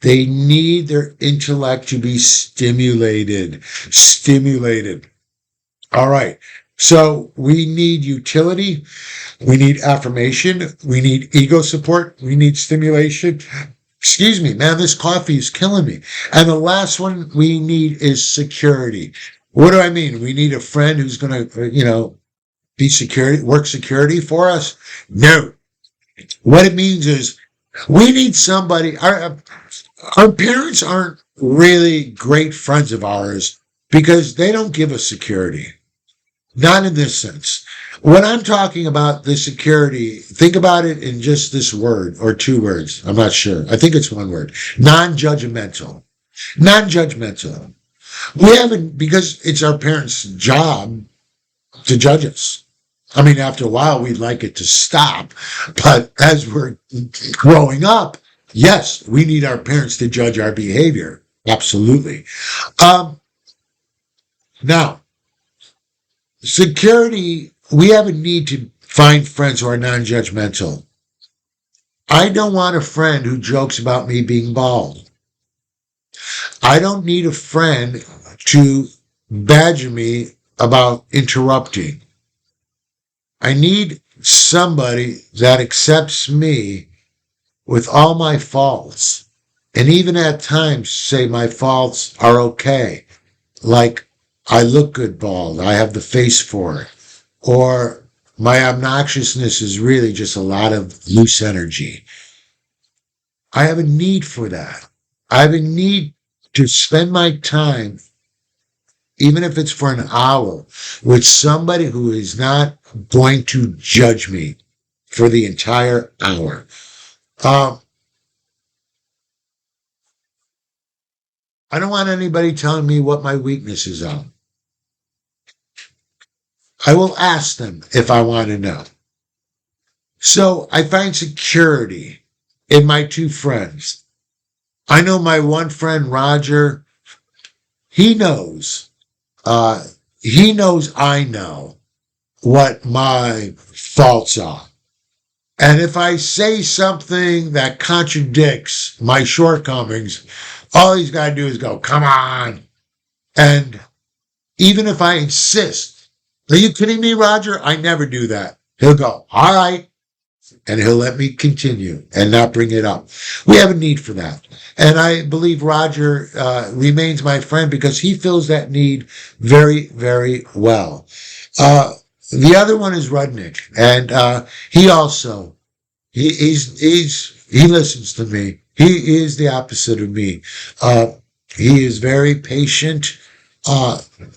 They need their intellect to be stimulated. All right. So we need utility. We need affirmation. We need ego support. We need stimulation. Excuse me, man, this coffee is killing me. And the last one we need is security. What do I mean? We need a friend who's going to, work security for us? No. What it means is we need somebody. Our parents aren't really great friends of ours because they don't give us security. Not in this sense. When I'm talking about the security, think about it in just this word or two words. I'm not sure. I think it's one word. Non-judgmental. Non-judgmental. We haven't, because it's our parents' job to judge us. I mean, after a while, we'd like it to stop. But as we're growing up, yes, we need our parents to judge our behavior. Absolutely. Now, security, we have a need to find friends who are non-judgmental. I don't want a friend who jokes about me being bald. I don't need a friend to badger me about interrupting. I need somebody that accepts me with all my faults, and even at times say my faults are okay. Like, I look good bald, I have the face for it. Or my obnoxiousness is really just a lot of loose energy. I have a need for that. I have a need to spend my time, even if it's for an hour, with somebody who is not going to judge me for the entire hour. I don't want anybody telling me what my weaknesses are. I will ask them if I want to know. So I find security in my two friends. I know my one friend, Roger, he knows I know what my faults are. And if I say something that contradicts my shortcomings, all he's got to do is go, come on. And even if I insist, are you kidding me, Roger? I never do that. He'll go, all right. And he'll let me continue and not bring it up. We have a need for that. And I believe Roger remains my friend because he fills that need very, very well. The other one is Rudnick. And he also, he listens to me. He is the opposite of me. He is very patient.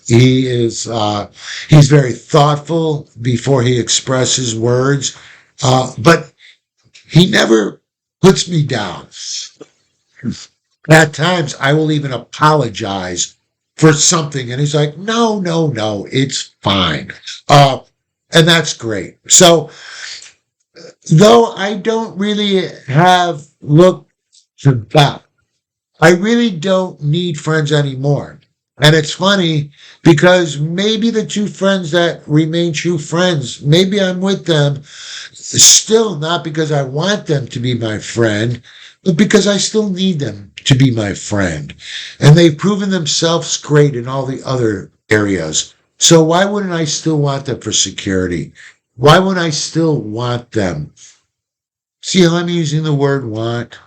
He's very thoughtful before he expresses words. But he never puts me down. At times, I will even apologize for something, and he's like, no, it's fine. And that's great. So, though I don't really have looked to that, I really don't need friends anymore. And it's funny because maybe the two friends that remain true friends, maybe I'm with them still not because I want them to be my friend, but because I still need them to be my friend. And they've proven themselves great in all the other areas. So why wouldn't I still want them for security? Why wouldn't I still want them? See how I'm using the word want?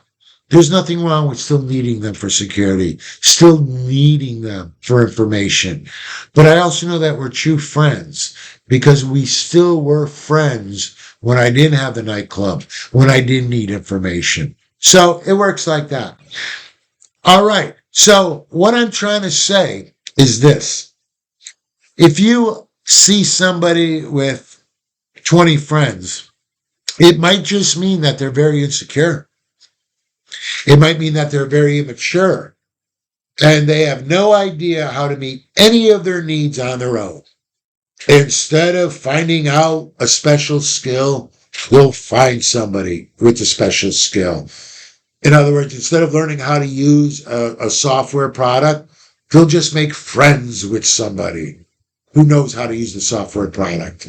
There's nothing wrong with still needing them for security, still needing them for information. But I also know that we're true friends because we still were friends when I didn't have the nightclub, when I didn't need information. So it works like that. All right. So what I'm trying to say is this. If you see somebody with 20 friends, it might just mean that they're very insecure. It might mean that they're very immature and they have no idea how to meet any of their needs on their own. Instead of finding out a special skill, they'll find somebody with a special skill. In other words, instead of learning how to use a software product, they'll just make friends with somebody who knows how to use the software product.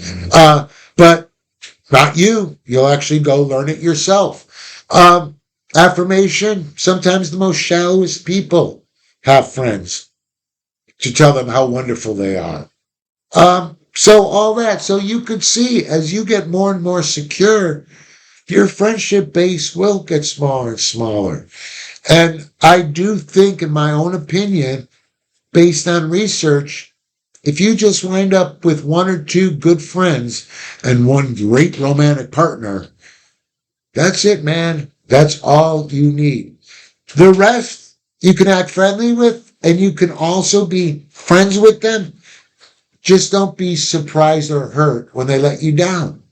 But not you. You'll actually go learn it yourself. Affirmation, sometimes the most shallowest people have friends to tell them how wonderful they are. So all that, so you could see as you get more and more secure, your friendship base will get smaller and smaller. And I do think, in my own opinion, based on research, if you just wind up with one or two good friends and one great romantic partner, that's it, man. That's all you need. The rest you can act friendly with, and you can also be friends with them. Just don't be surprised or hurt when they let you down.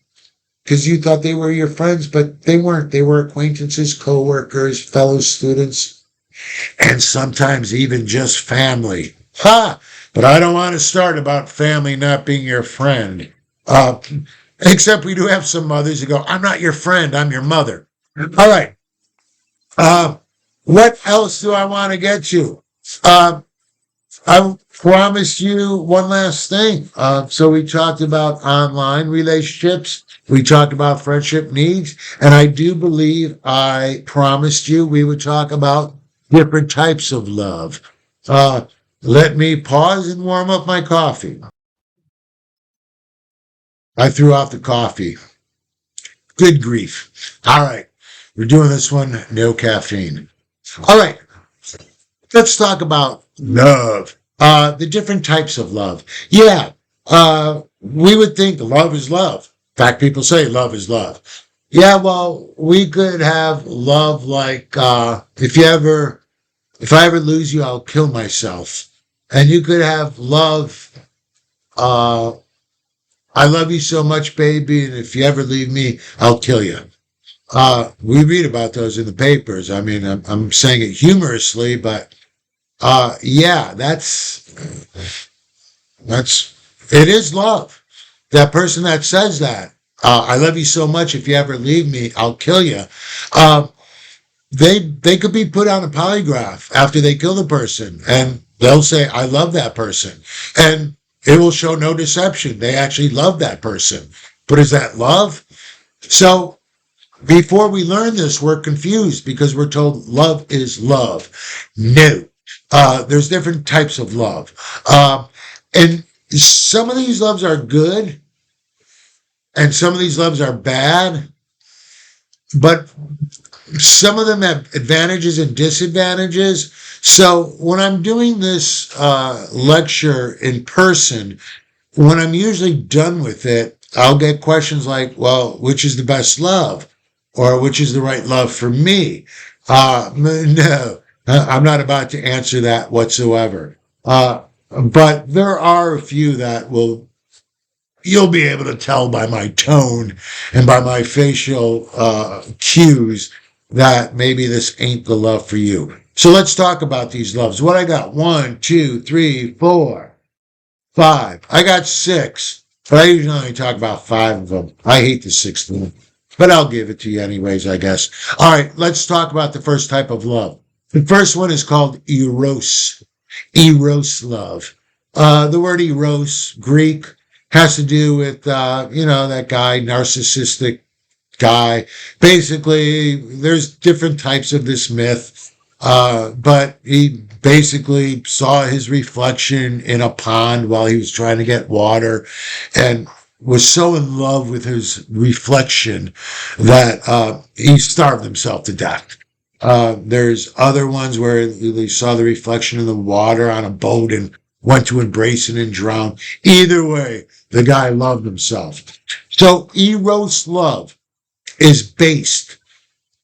Because you thought they were your friends, but they weren't. They were acquaintances, co-workers, fellow students, and sometimes even just family. Ha! But I don't want to start about family not being your friend. Except we do have some mothers who go, I'm not your friend, I'm your mother. All right. What else do I want to get to? I promised you one last thing. So we talked about online relationships. We talked about friendship needs. And I do believe I promised you we would talk about different types of love. Let me pause and warm up my coffee. I threw out the coffee. Good grief. All right. We're doing this one, no caffeine. All right. Let's talk about love. The different types of love. Yeah. We would think love is love. In fact, people say love is love. Yeah, well, we could have love like, if I ever lose you, I'll kill myself. And you could have love, I love you so much, baby, and if you ever leave me, I'll kill you. We read about those in the papers. I mean, I'm saying it humorously, but yeah, it is love. That person that says that, I love you so much, if you ever leave me, I'll kill you. They could be put on a polygraph after they kill the person, and they'll say, I love that person. And it will show no deception. They actually love that person. But is that love? So before we learn this, we're confused because we're told love is love. No. There's different types of love. And some of these loves are good, and some of these loves are bad, but some of them have advantages and disadvantages. So when I'm doing this lecture in person, when I'm usually done with it, I'll get questions like, well, which is the best love? Or which is the right love for me? No, I'm not about to answer that whatsoever. But there are a few that you'll be able to tell by my tone and by my facial cues that maybe this ain't the love for you. So let's talk about these loves. What I got? 1, 2, 3, 4, 5. I got 6, but I usually only talk about 5 of them. I hate the 6th one, but I'll give it to you anyways, I guess. All right, let's talk about the first type of love. The first one is called eros. Eros love. The word eros, Greek, has to do with, that guy, narcissistic guy. Basically, there's different types of this myth, but he basically saw his reflection in a pond while he was trying to get water and was so in love with his reflection that he starved himself to death. There's other ones where they saw the reflection in the water on a boat and went to embrace it and drown. Either way, the guy loved himself. So eros love is based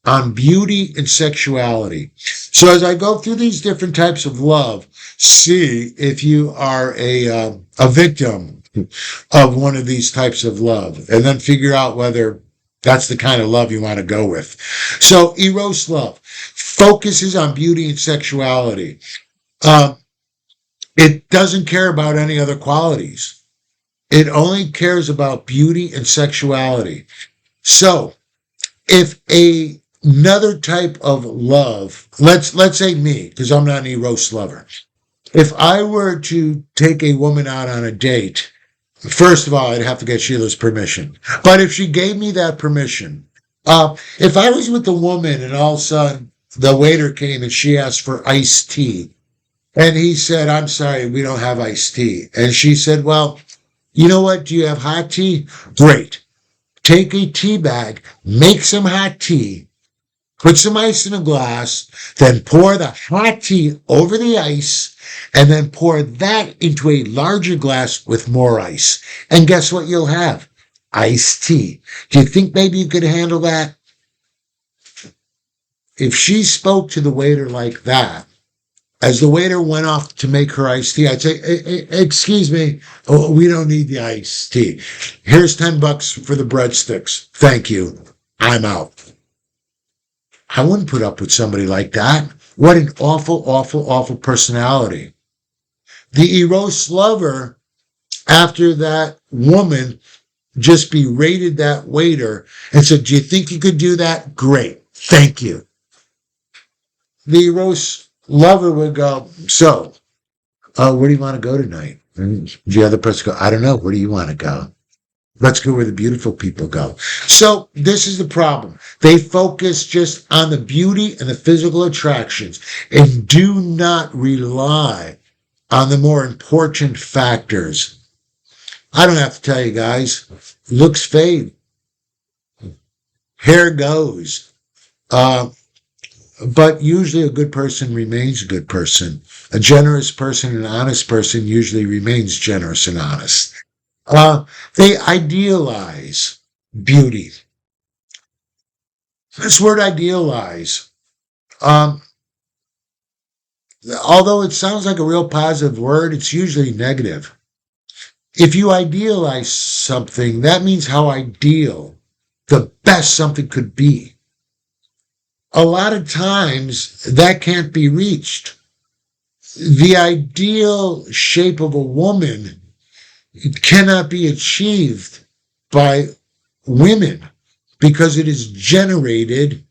on beauty and sexuality. So as I go through these different types of love, see if you are a victim of one of these types of love, and then figure out whether that's the kind of love you want to go with. So eros love focuses on beauty and sexuality. It doesn't care about any other qualities. It only cares about beauty and sexuality. So if another type of love, let's say me, because I'm not an eros lover. If I were to take a woman out on a date, first of all, I'd have to get Sheila's permission. But if she gave me that permission, if I was with a woman and all of a sudden the waiter came and she asked for iced tea, and he said, "I'm sorry, we don't have iced tea." And she said, "Well, you know what? Do you have hot tea?" Great. Take a tea bag, make some hot tea, put some ice in a glass, then pour the hot tea over the ice, and then pour that into a larger glass with more ice. And guess what you'll have? Iced tea. Do you think maybe you could handle that? If she spoke to the waiter like that, as the waiter went off to make her iced tea, I'd say, "Excuse me, we don't need the iced tea. Here's $10 for the breadsticks. Thank you. I'm out." I wouldn't put up with somebody like that. What an awful, awful, awful personality. The eros lover, after that woman just berated that waiter and said, "Do you think you could do that? Great. Thank you." The eros lover would go, "So, where do you want to go tonight?" And the other person go, "I don't know. Where do you want to go?" "Let's go where the beautiful people go." So this is the problem. They focus just on the beauty and the physical attractions and do not rely on the more important factors. I don't have to tell you guys, looks fade. Hair goes. But usually a good person remains a good person. A generous person, an honest person usually remains generous and honest. They idealize beauty. This word idealize, although it sounds like a real positive word, it's usually negative. If you idealize something, that means how ideal, the best something could be. A lot of times that can't be reached. The ideal shape of a woman cannot be achieved by women because it is generated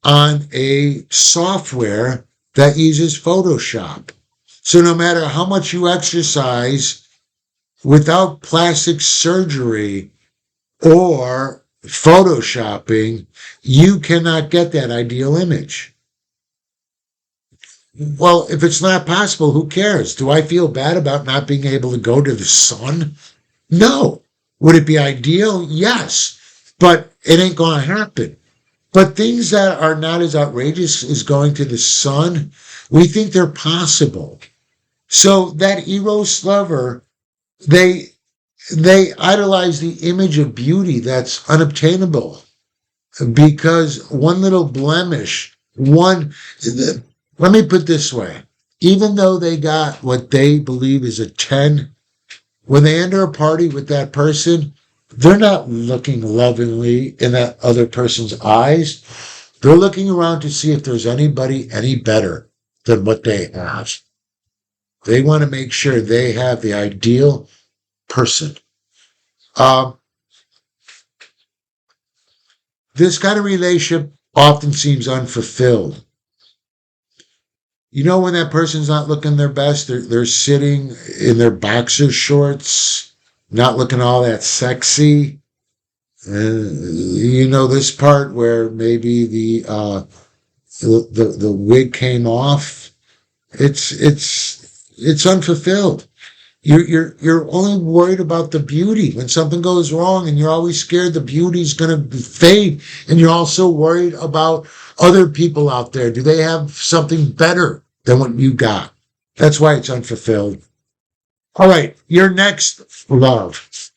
on a software that uses Photoshop. So no matter how much you exercise, without plastic surgery or Photoshopping, you cannot get that ideal image. Well, if it's not possible, who cares? Do I feel bad about not being able to go to the sun? No. Would it be ideal? Yes. But it ain't going to happen. But things that are not as outrageous as going to the sun, we think they're possible. So that eros lover, they idolize the image of beauty that's unobtainable because one little blemish, let me put it this way. Even though they got what they believe is a 10, when they enter a party with that person, they're not looking lovingly in that other person's eyes. They're looking around to see if there's anybody any better than what they have. They want to make sure they have the ideal person. This kind of relationship often seems unfulfilled. You know, when that person's not looking their best, they're sitting in their boxer shorts, not looking all that sexy. You know, this part where maybe the wig came off. It's unfulfilled. You're only worried about the beauty. When something goes wrong and you're always scared the beauty's going to fade, and you're also worried about other people out there. Do they have something better than what you got? That's why it's unfulfilled. All right, your next love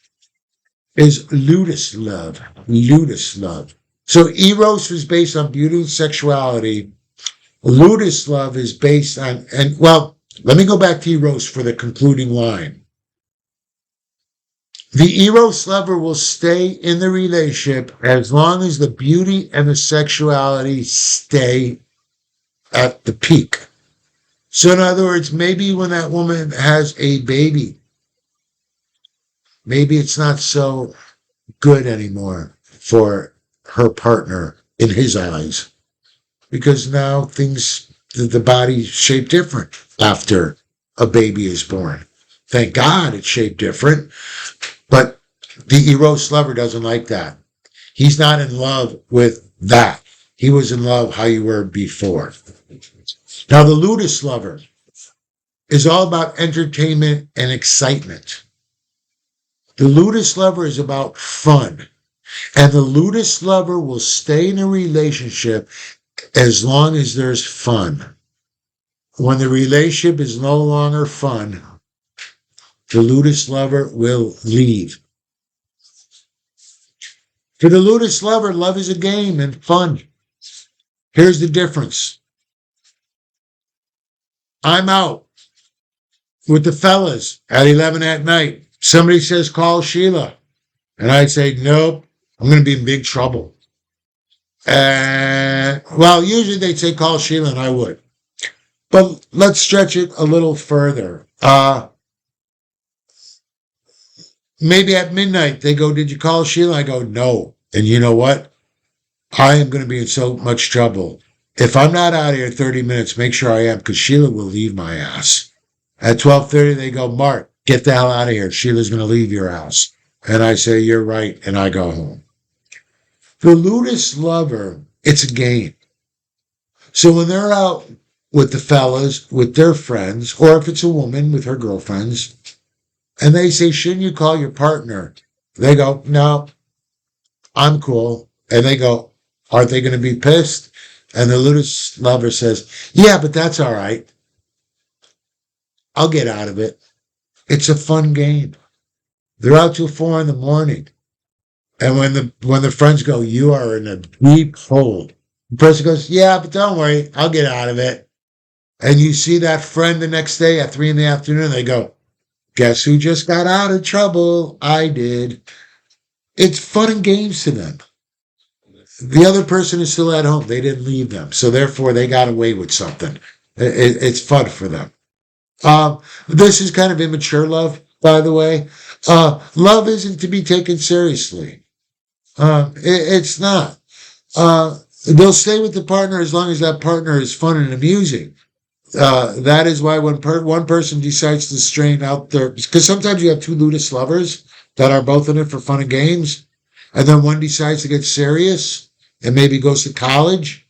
is ludus love. Ludus love. So eros was based on beauty and sexuality. Ludus love is based on, and well, let me go back to eros for the concluding line. The eros lover will stay in the relationship as long as the beauty and the sexuality stay at the peak. So in other words, maybe when that woman has a baby, maybe it's not so good anymore for her partner in his eyes, because now the body's shaped different after a baby is born. Thank God it's shaped different, but the eros lover doesn't like that. He's not in love with that. He was in love how you were before. Now the ludus lover is all about entertainment and excitement. The ludus lover is about fun. And the ludus lover will stay in a relationship as long as there's fun. When the relationship is no longer fun, the ludus lover will leave. For the ludus lover, love is a game and fun. Here's the difference. I'm out with the fellas at 11 at night. Somebody says, call Sheila. And I'd say, nope, I'm going to be in big trouble. Well, usually they'd say, call Sheila, and I would. But let's stretch it a little further. Maybe at midnight, they go, did you call Sheila? I go, no. And you know what? I am going to be in so much trouble. If I'm not out of here in 30 minutes, make sure I am, because Sheila will leave my ass. At 12:30, they go, Mark, get the hell out of here. Sheila's going to leave your house. And I say, you're right, and I go home. The ludus lover, it's a game. So when they're out with the fellas, with their friends, or if it's a woman with her girlfriends, and they say, shouldn't you call your partner? They go, no, I'm cool. And they go, aren't they going to be pissed? And the ludus lover says, yeah, but that's all right. I'll get out of it. It's a fun game. They're out till 4 a.m. And when the friends go, you are in a deep hole. The person goes, yeah, but don't worry, I'll get out of it. And you see that friend the next day at 3 p.m, they go, guess who just got out of trouble? I did. It's fun and games to them. The other person is still at home. They didn't leave them. So therefore, they got away with something. It's fun for them. This is kind of immature love, by the way. Love isn't to be taken seriously. It's not. They'll stay with the partner as long as that partner is fun and amusing. That is why when one person decides to strain out their, because sometimes you have two ludus lovers that are both in it for fun and games, and then one decides to get serious and maybe goes to college.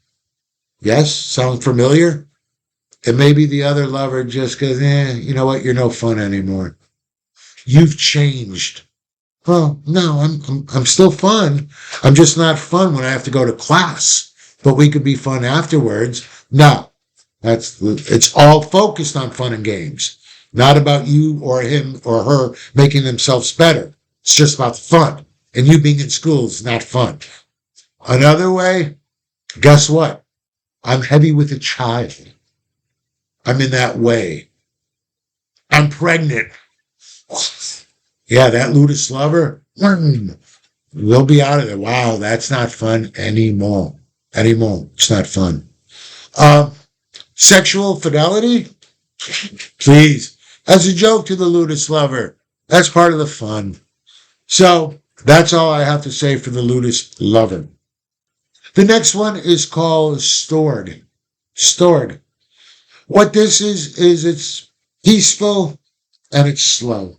Yes, sound familiar? And maybe the other lover just goes, you know what? You're no fun anymore. You've changed. Well, no, I'm still fun. I'm just not fun when I have to go to class. But we could be fun afterwards. No, it's all focused on fun and games, not about you or him or her making themselves better. It's just about fun. And you being in school is not fun. Another way, guess what? I'm heavy with a child. I'm in that way. I'm pregnant. Yeah, that ludus lover, they'll be out of there. Wow, that's not fun anymore. It's not fun. Sexual fidelity? Please. As a joke to the ludus lover. That's part of the fun. So that's all I have to say for the ludus lover. The next one is called Storge. Storge. What this is it's peaceful and it's slow.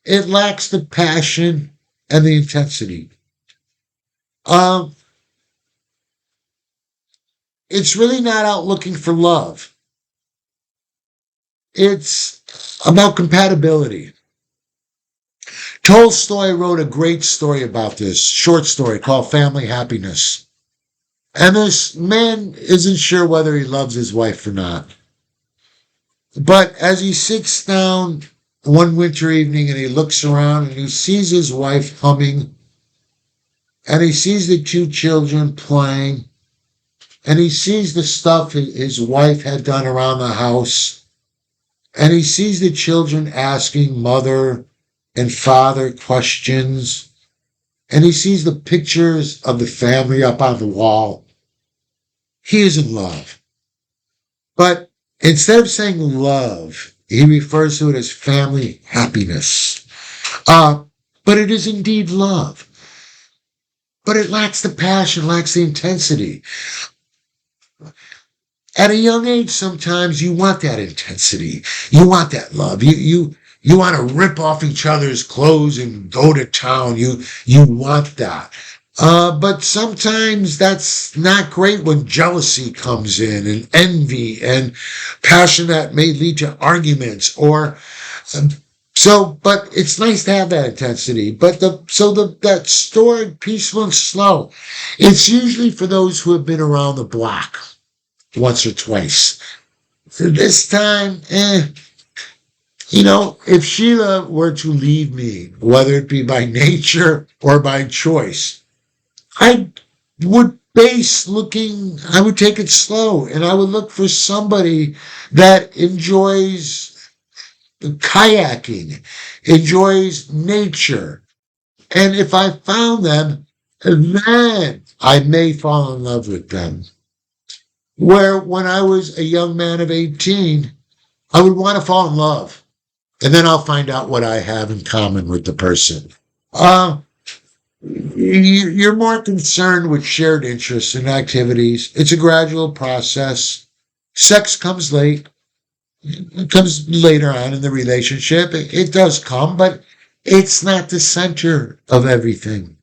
It lacks the passion and the intensity. It's really not out looking for love. it's about compatibility. Tolstoy wrote a great story about this, short story called Family Happiness. And this man isn't sure whether he loves his wife or not. But as he sits down one winter evening and he looks around and he sees his wife humming, and he sees the two children playing, and he sees the stuff his wife had done around the house, and he sees the children asking mother and father questions, and he sees the pictures of the family up on the wall. He is in love. But instead of saying love, he refers to it as family happiness. But it is indeed love. But it lacks the passion, lacks the intensity. At a young age, sometimes you want that intensity. You want that love. You want to rip off each other's clothes and go to town. You want that. But sometimes that's not great when jealousy comes in and envy and passion that may lead to arguments but it's nice to have that intensity. But that stored, peaceful, and slow, it's usually for those who have been around the block once or twice. So this time, if Sheila were to leave me, whether it be by nature or by choice, I would take it slow, and I would look for somebody that enjoys kayaking, enjoys nature. And if I found them, then I may fall in love with them. Where when I was a young man of 18, I would want to fall in love. And then I'll find out what I have in common with the person. You're more concerned with shared interests and activities. It's a gradual process. Sex comes late. It comes later on in the relationship. It does come, but it's not the center of everything.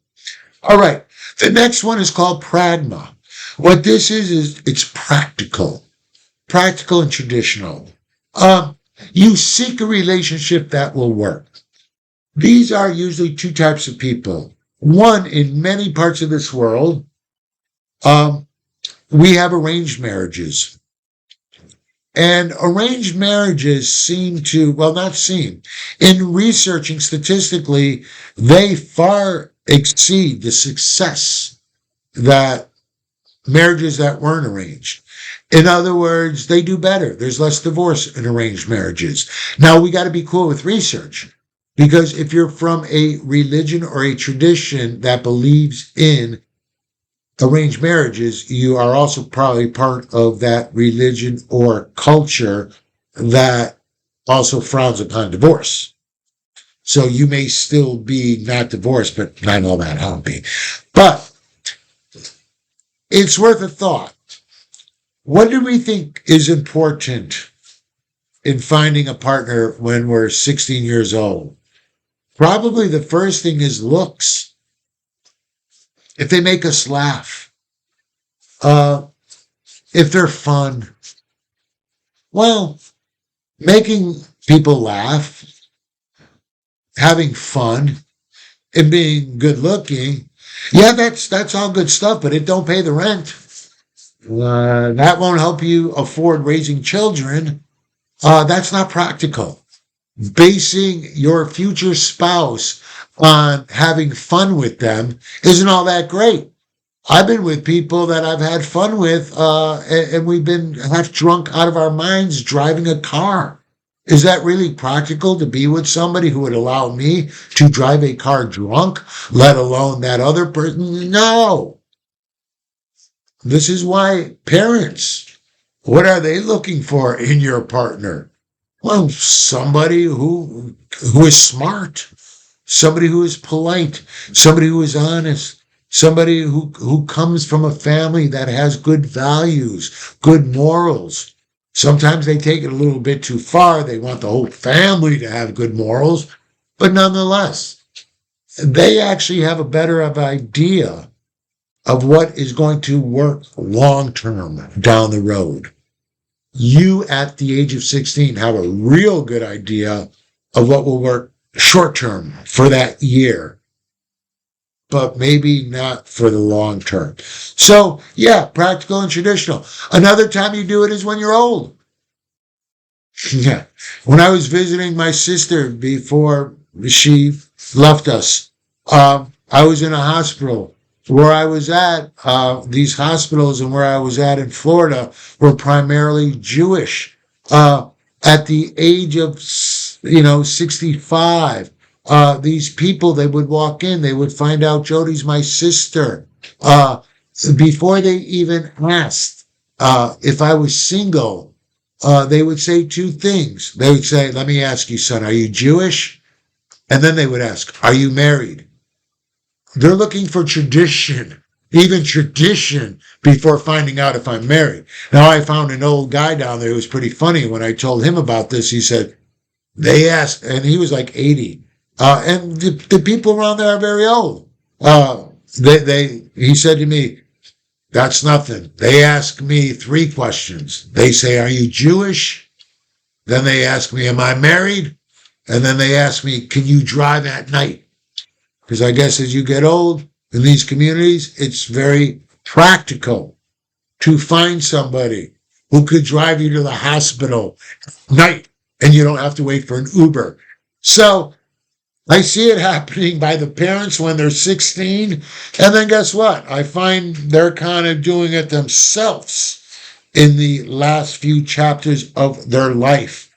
All right. The next one is called pragma. What this is it's practical and traditional. You seek a relationship that will work. These are usually two types of people. One, in many parts of this world, we have arranged marriages. And arranged marriages in researching statistically, they far exceed the success that marriages that weren't arranged. In other words, they do better. There's less divorce in arranged marriages. Now, we got to be cool with research, because if you're from a religion or a tradition that believes in arranged marriages, you are also probably part of that religion or culture that also frowns upon divorce. So you may still be not divorced, but not all that happy. But it's worth a thought. What do we think is important in finding a partner when we're 16 years old? Probably the first thing is looks. If they make us laugh, if they're fun. Well, making people laugh, having fun, and being good looking, yeah, that's all good stuff, but it don't pay the rent. That won't help you afford raising children. That's not practical. Basing your future spouse on having fun with them isn't all that great. I've been with people that I've had fun with, and we've been half drunk out of our minds driving a car. Is that really practical to be with somebody who would allow me to drive a car drunk, let alone that other person? No. This is why parents, what are they looking for in your partner? Well, somebody who is smart, somebody who is polite, somebody who is honest, somebody who comes from a family that has good values, good morals. Sometimes they take it a little bit too far. They want the whole family to have good morals, but nonetheless, they actually have a better idea of what is going to work long-term down the road. you at the age of 16 have a real good idea of what will work short term for that year, but maybe not for the long term. So yeah, practical and traditional. Another time you do it is when you're old. Yeah. When I was visiting my sister before she left us, I was in a hospital. Where I was at, these hospitals and where I was at in Florida were primarily Jewish. At the age of, 65, these people, they would walk in, they would find out Jody's my sister. Before they even asked if I was single, they would say two things. They would say, let me ask you, son, are you Jewish? And then they would ask, are you married? They're looking for tradition, even tradition, before finding out if I'm married. Now, I found an old guy down there who was pretty funny. When I told him about this, he said, they asked, and he was like 80. And the people around there are very old. He said to me, that's nothing. They ask me 3 questions. They say, are you Jewish? Then they ask me, am I married? And then they ask me, can you drive at night? Because I guess as you get old in these communities, it's very practical to find somebody who could drive you to the hospital at night and you don't have to wait for an Uber. So I see it happening by the parents when they're 16. And then guess what? I find they're kind of doing it themselves in the last few chapters of their life.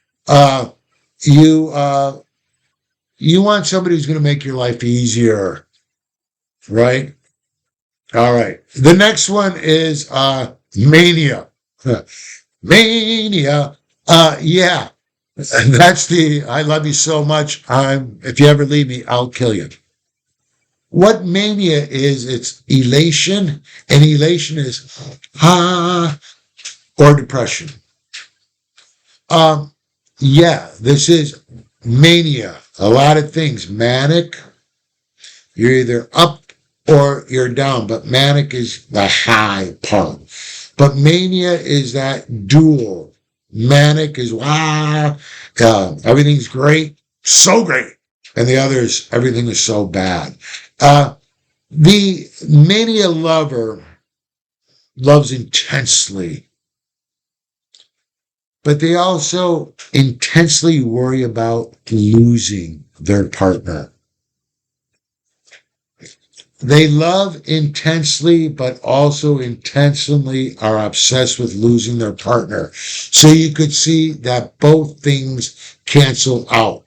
You want somebody who's going to make your life easier, right? All right. The next one is mania. Mania. Yeah. That's I love you so much. If you ever leave me, I'll kill you. What mania is, it's elation, and elation is or depression. Yeah, this is mania. A lot of things. Manic, you're either up or you're down, but manic is the high part. But mania is that dual. Manic is, everything's great, so great. And the other is, everything is so bad. The mania lover loves intensely, but they also intensely worry about losing their partner. They love intensely, but also intentionally are obsessed with losing their partner. So you could see that both things cancel out.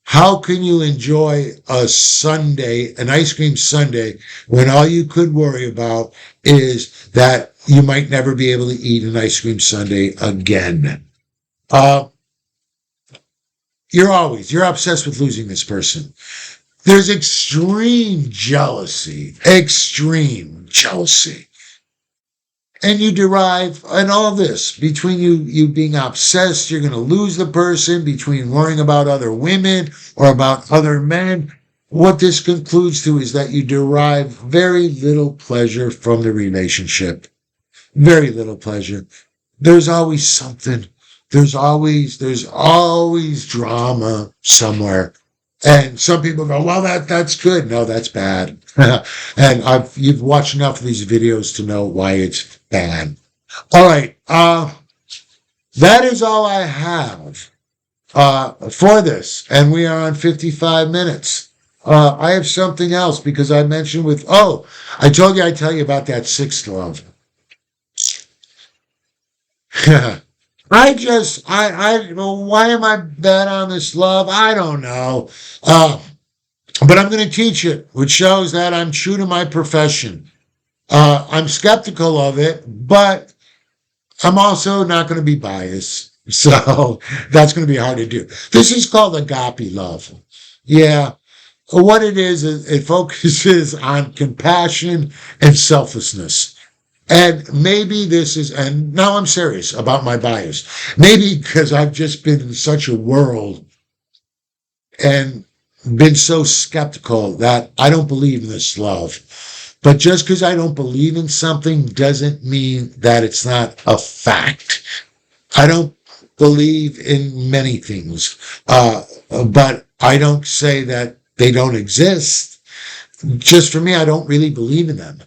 How can you enjoy a sundae, an ice cream sundae, when all you could worry about is that you might never be able to eat an ice cream sundae again? You're obsessed with losing this person. There's extreme jealousy. And you derive, and all this, between you being obsessed, you're going to lose the person, between worrying about other women or about other men. What this concludes to is that you derive very little pleasure from the relationship. Very little pleasure. There's always something. There's always drama somewhere. And some people go, well, that's good. No, that's bad. And you've watched enough of these videos to know why it's bad. All right. That is all I have for this. And we are on 55 minutes. I have something else because I mentioned I told you I'd tell you about that sixth love. Why am I bad on this love? I don't know. But I'm going to teach it, which shows that I'm true to my profession. I'm skeptical of it, but I'm also not going to be biased. So that's going to be hard to do. This is called agape love. Yeah. What it is, it focuses on compassion and selflessness. And maybe and now I'm serious about my bias. Maybe because I've just been in such a world and been so skeptical that I don't believe in this love. But just because I don't believe in something doesn't mean that it's not a fact. I don't believe in many things, but I don't say that they don't exist. Just for me, I don't really believe in them.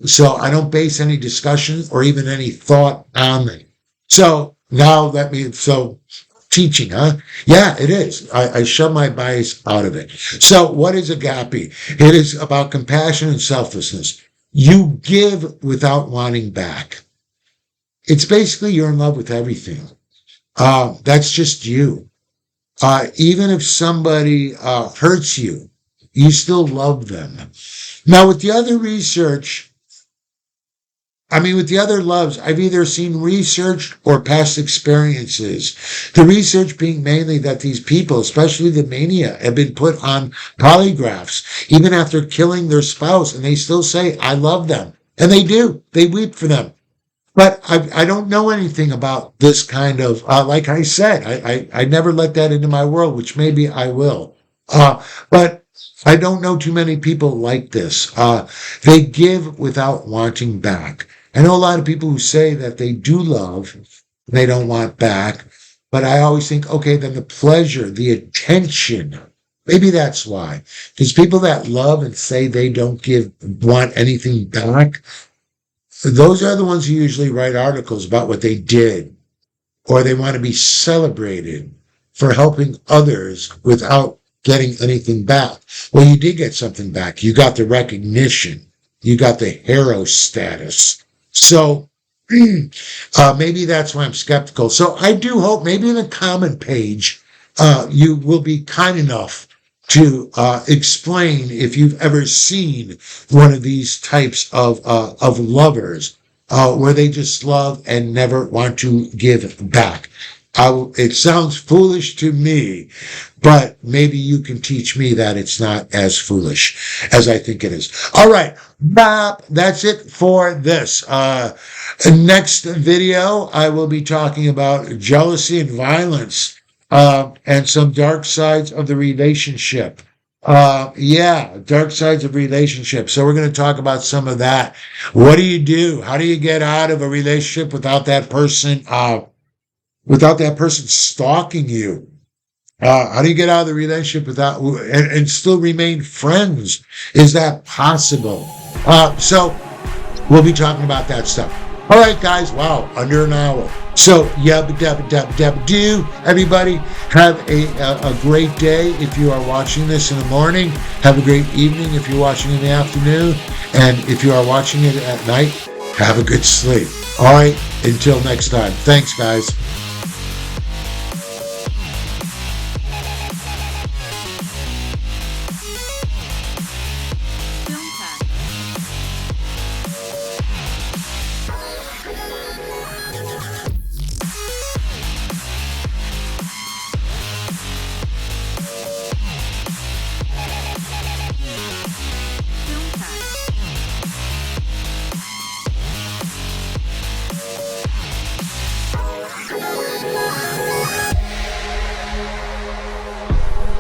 So I don't base any discussion or even any thought on them. So now teaching, huh? Yeah, it is. I shove my bias out of it. So what is agape? It is about compassion and selflessness. You give without wanting back. It's basically you're in love with everything. That's just you. Even if somebody hurts you, you still love them. Now, with the other loves, I've either seen research or past experiences. The research being mainly that these people, especially the mania, have been put on polygraphs, even after killing their spouse, and they still say, I love them. And they do. They weep for them. But I don't know anything about this kind of, like I said, I never let that into my world, which maybe I will. But I don't know too many people like this. They give without wanting back. I know a lot of people who say that they do love, they don't want back. But I always think, okay, then the pleasure, the attention, maybe that's why. Because people that love and say they don't want anything back, those are the ones who usually write articles about what they did, or they want to be celebrated for helping others without getting anything back. Well, you did get something back. You got the recognition. You got the hero status. So maybe that's why I'm skeptical. So I do hope maybe in the comment page, you will be kind enough to explain if you've ever seen one of these types of lovers where they just love and never want to give back. It sounds foolish to me, but maybe you can teach me that it's not as foolish as I think it is. All right, that's it for this. Next video, I will be talking about jealousy and violence. And some dark sides of the relationship. Dark sides of relationships. So we're going to talk about some of that. What do you do? How do you get out of a relationship without that person stalking you? How do you get out of the relationship without and still remain friends? Is that possible? So we'll be talking about that stuff. All right, guys. Wow, under an hour. So, do everybody have a great day if you are watching this in the morning. Have a great evening if you're watching in the afternoon. And if you are watching it at night, have a good sleep. All right, until next time. Thanks, guys.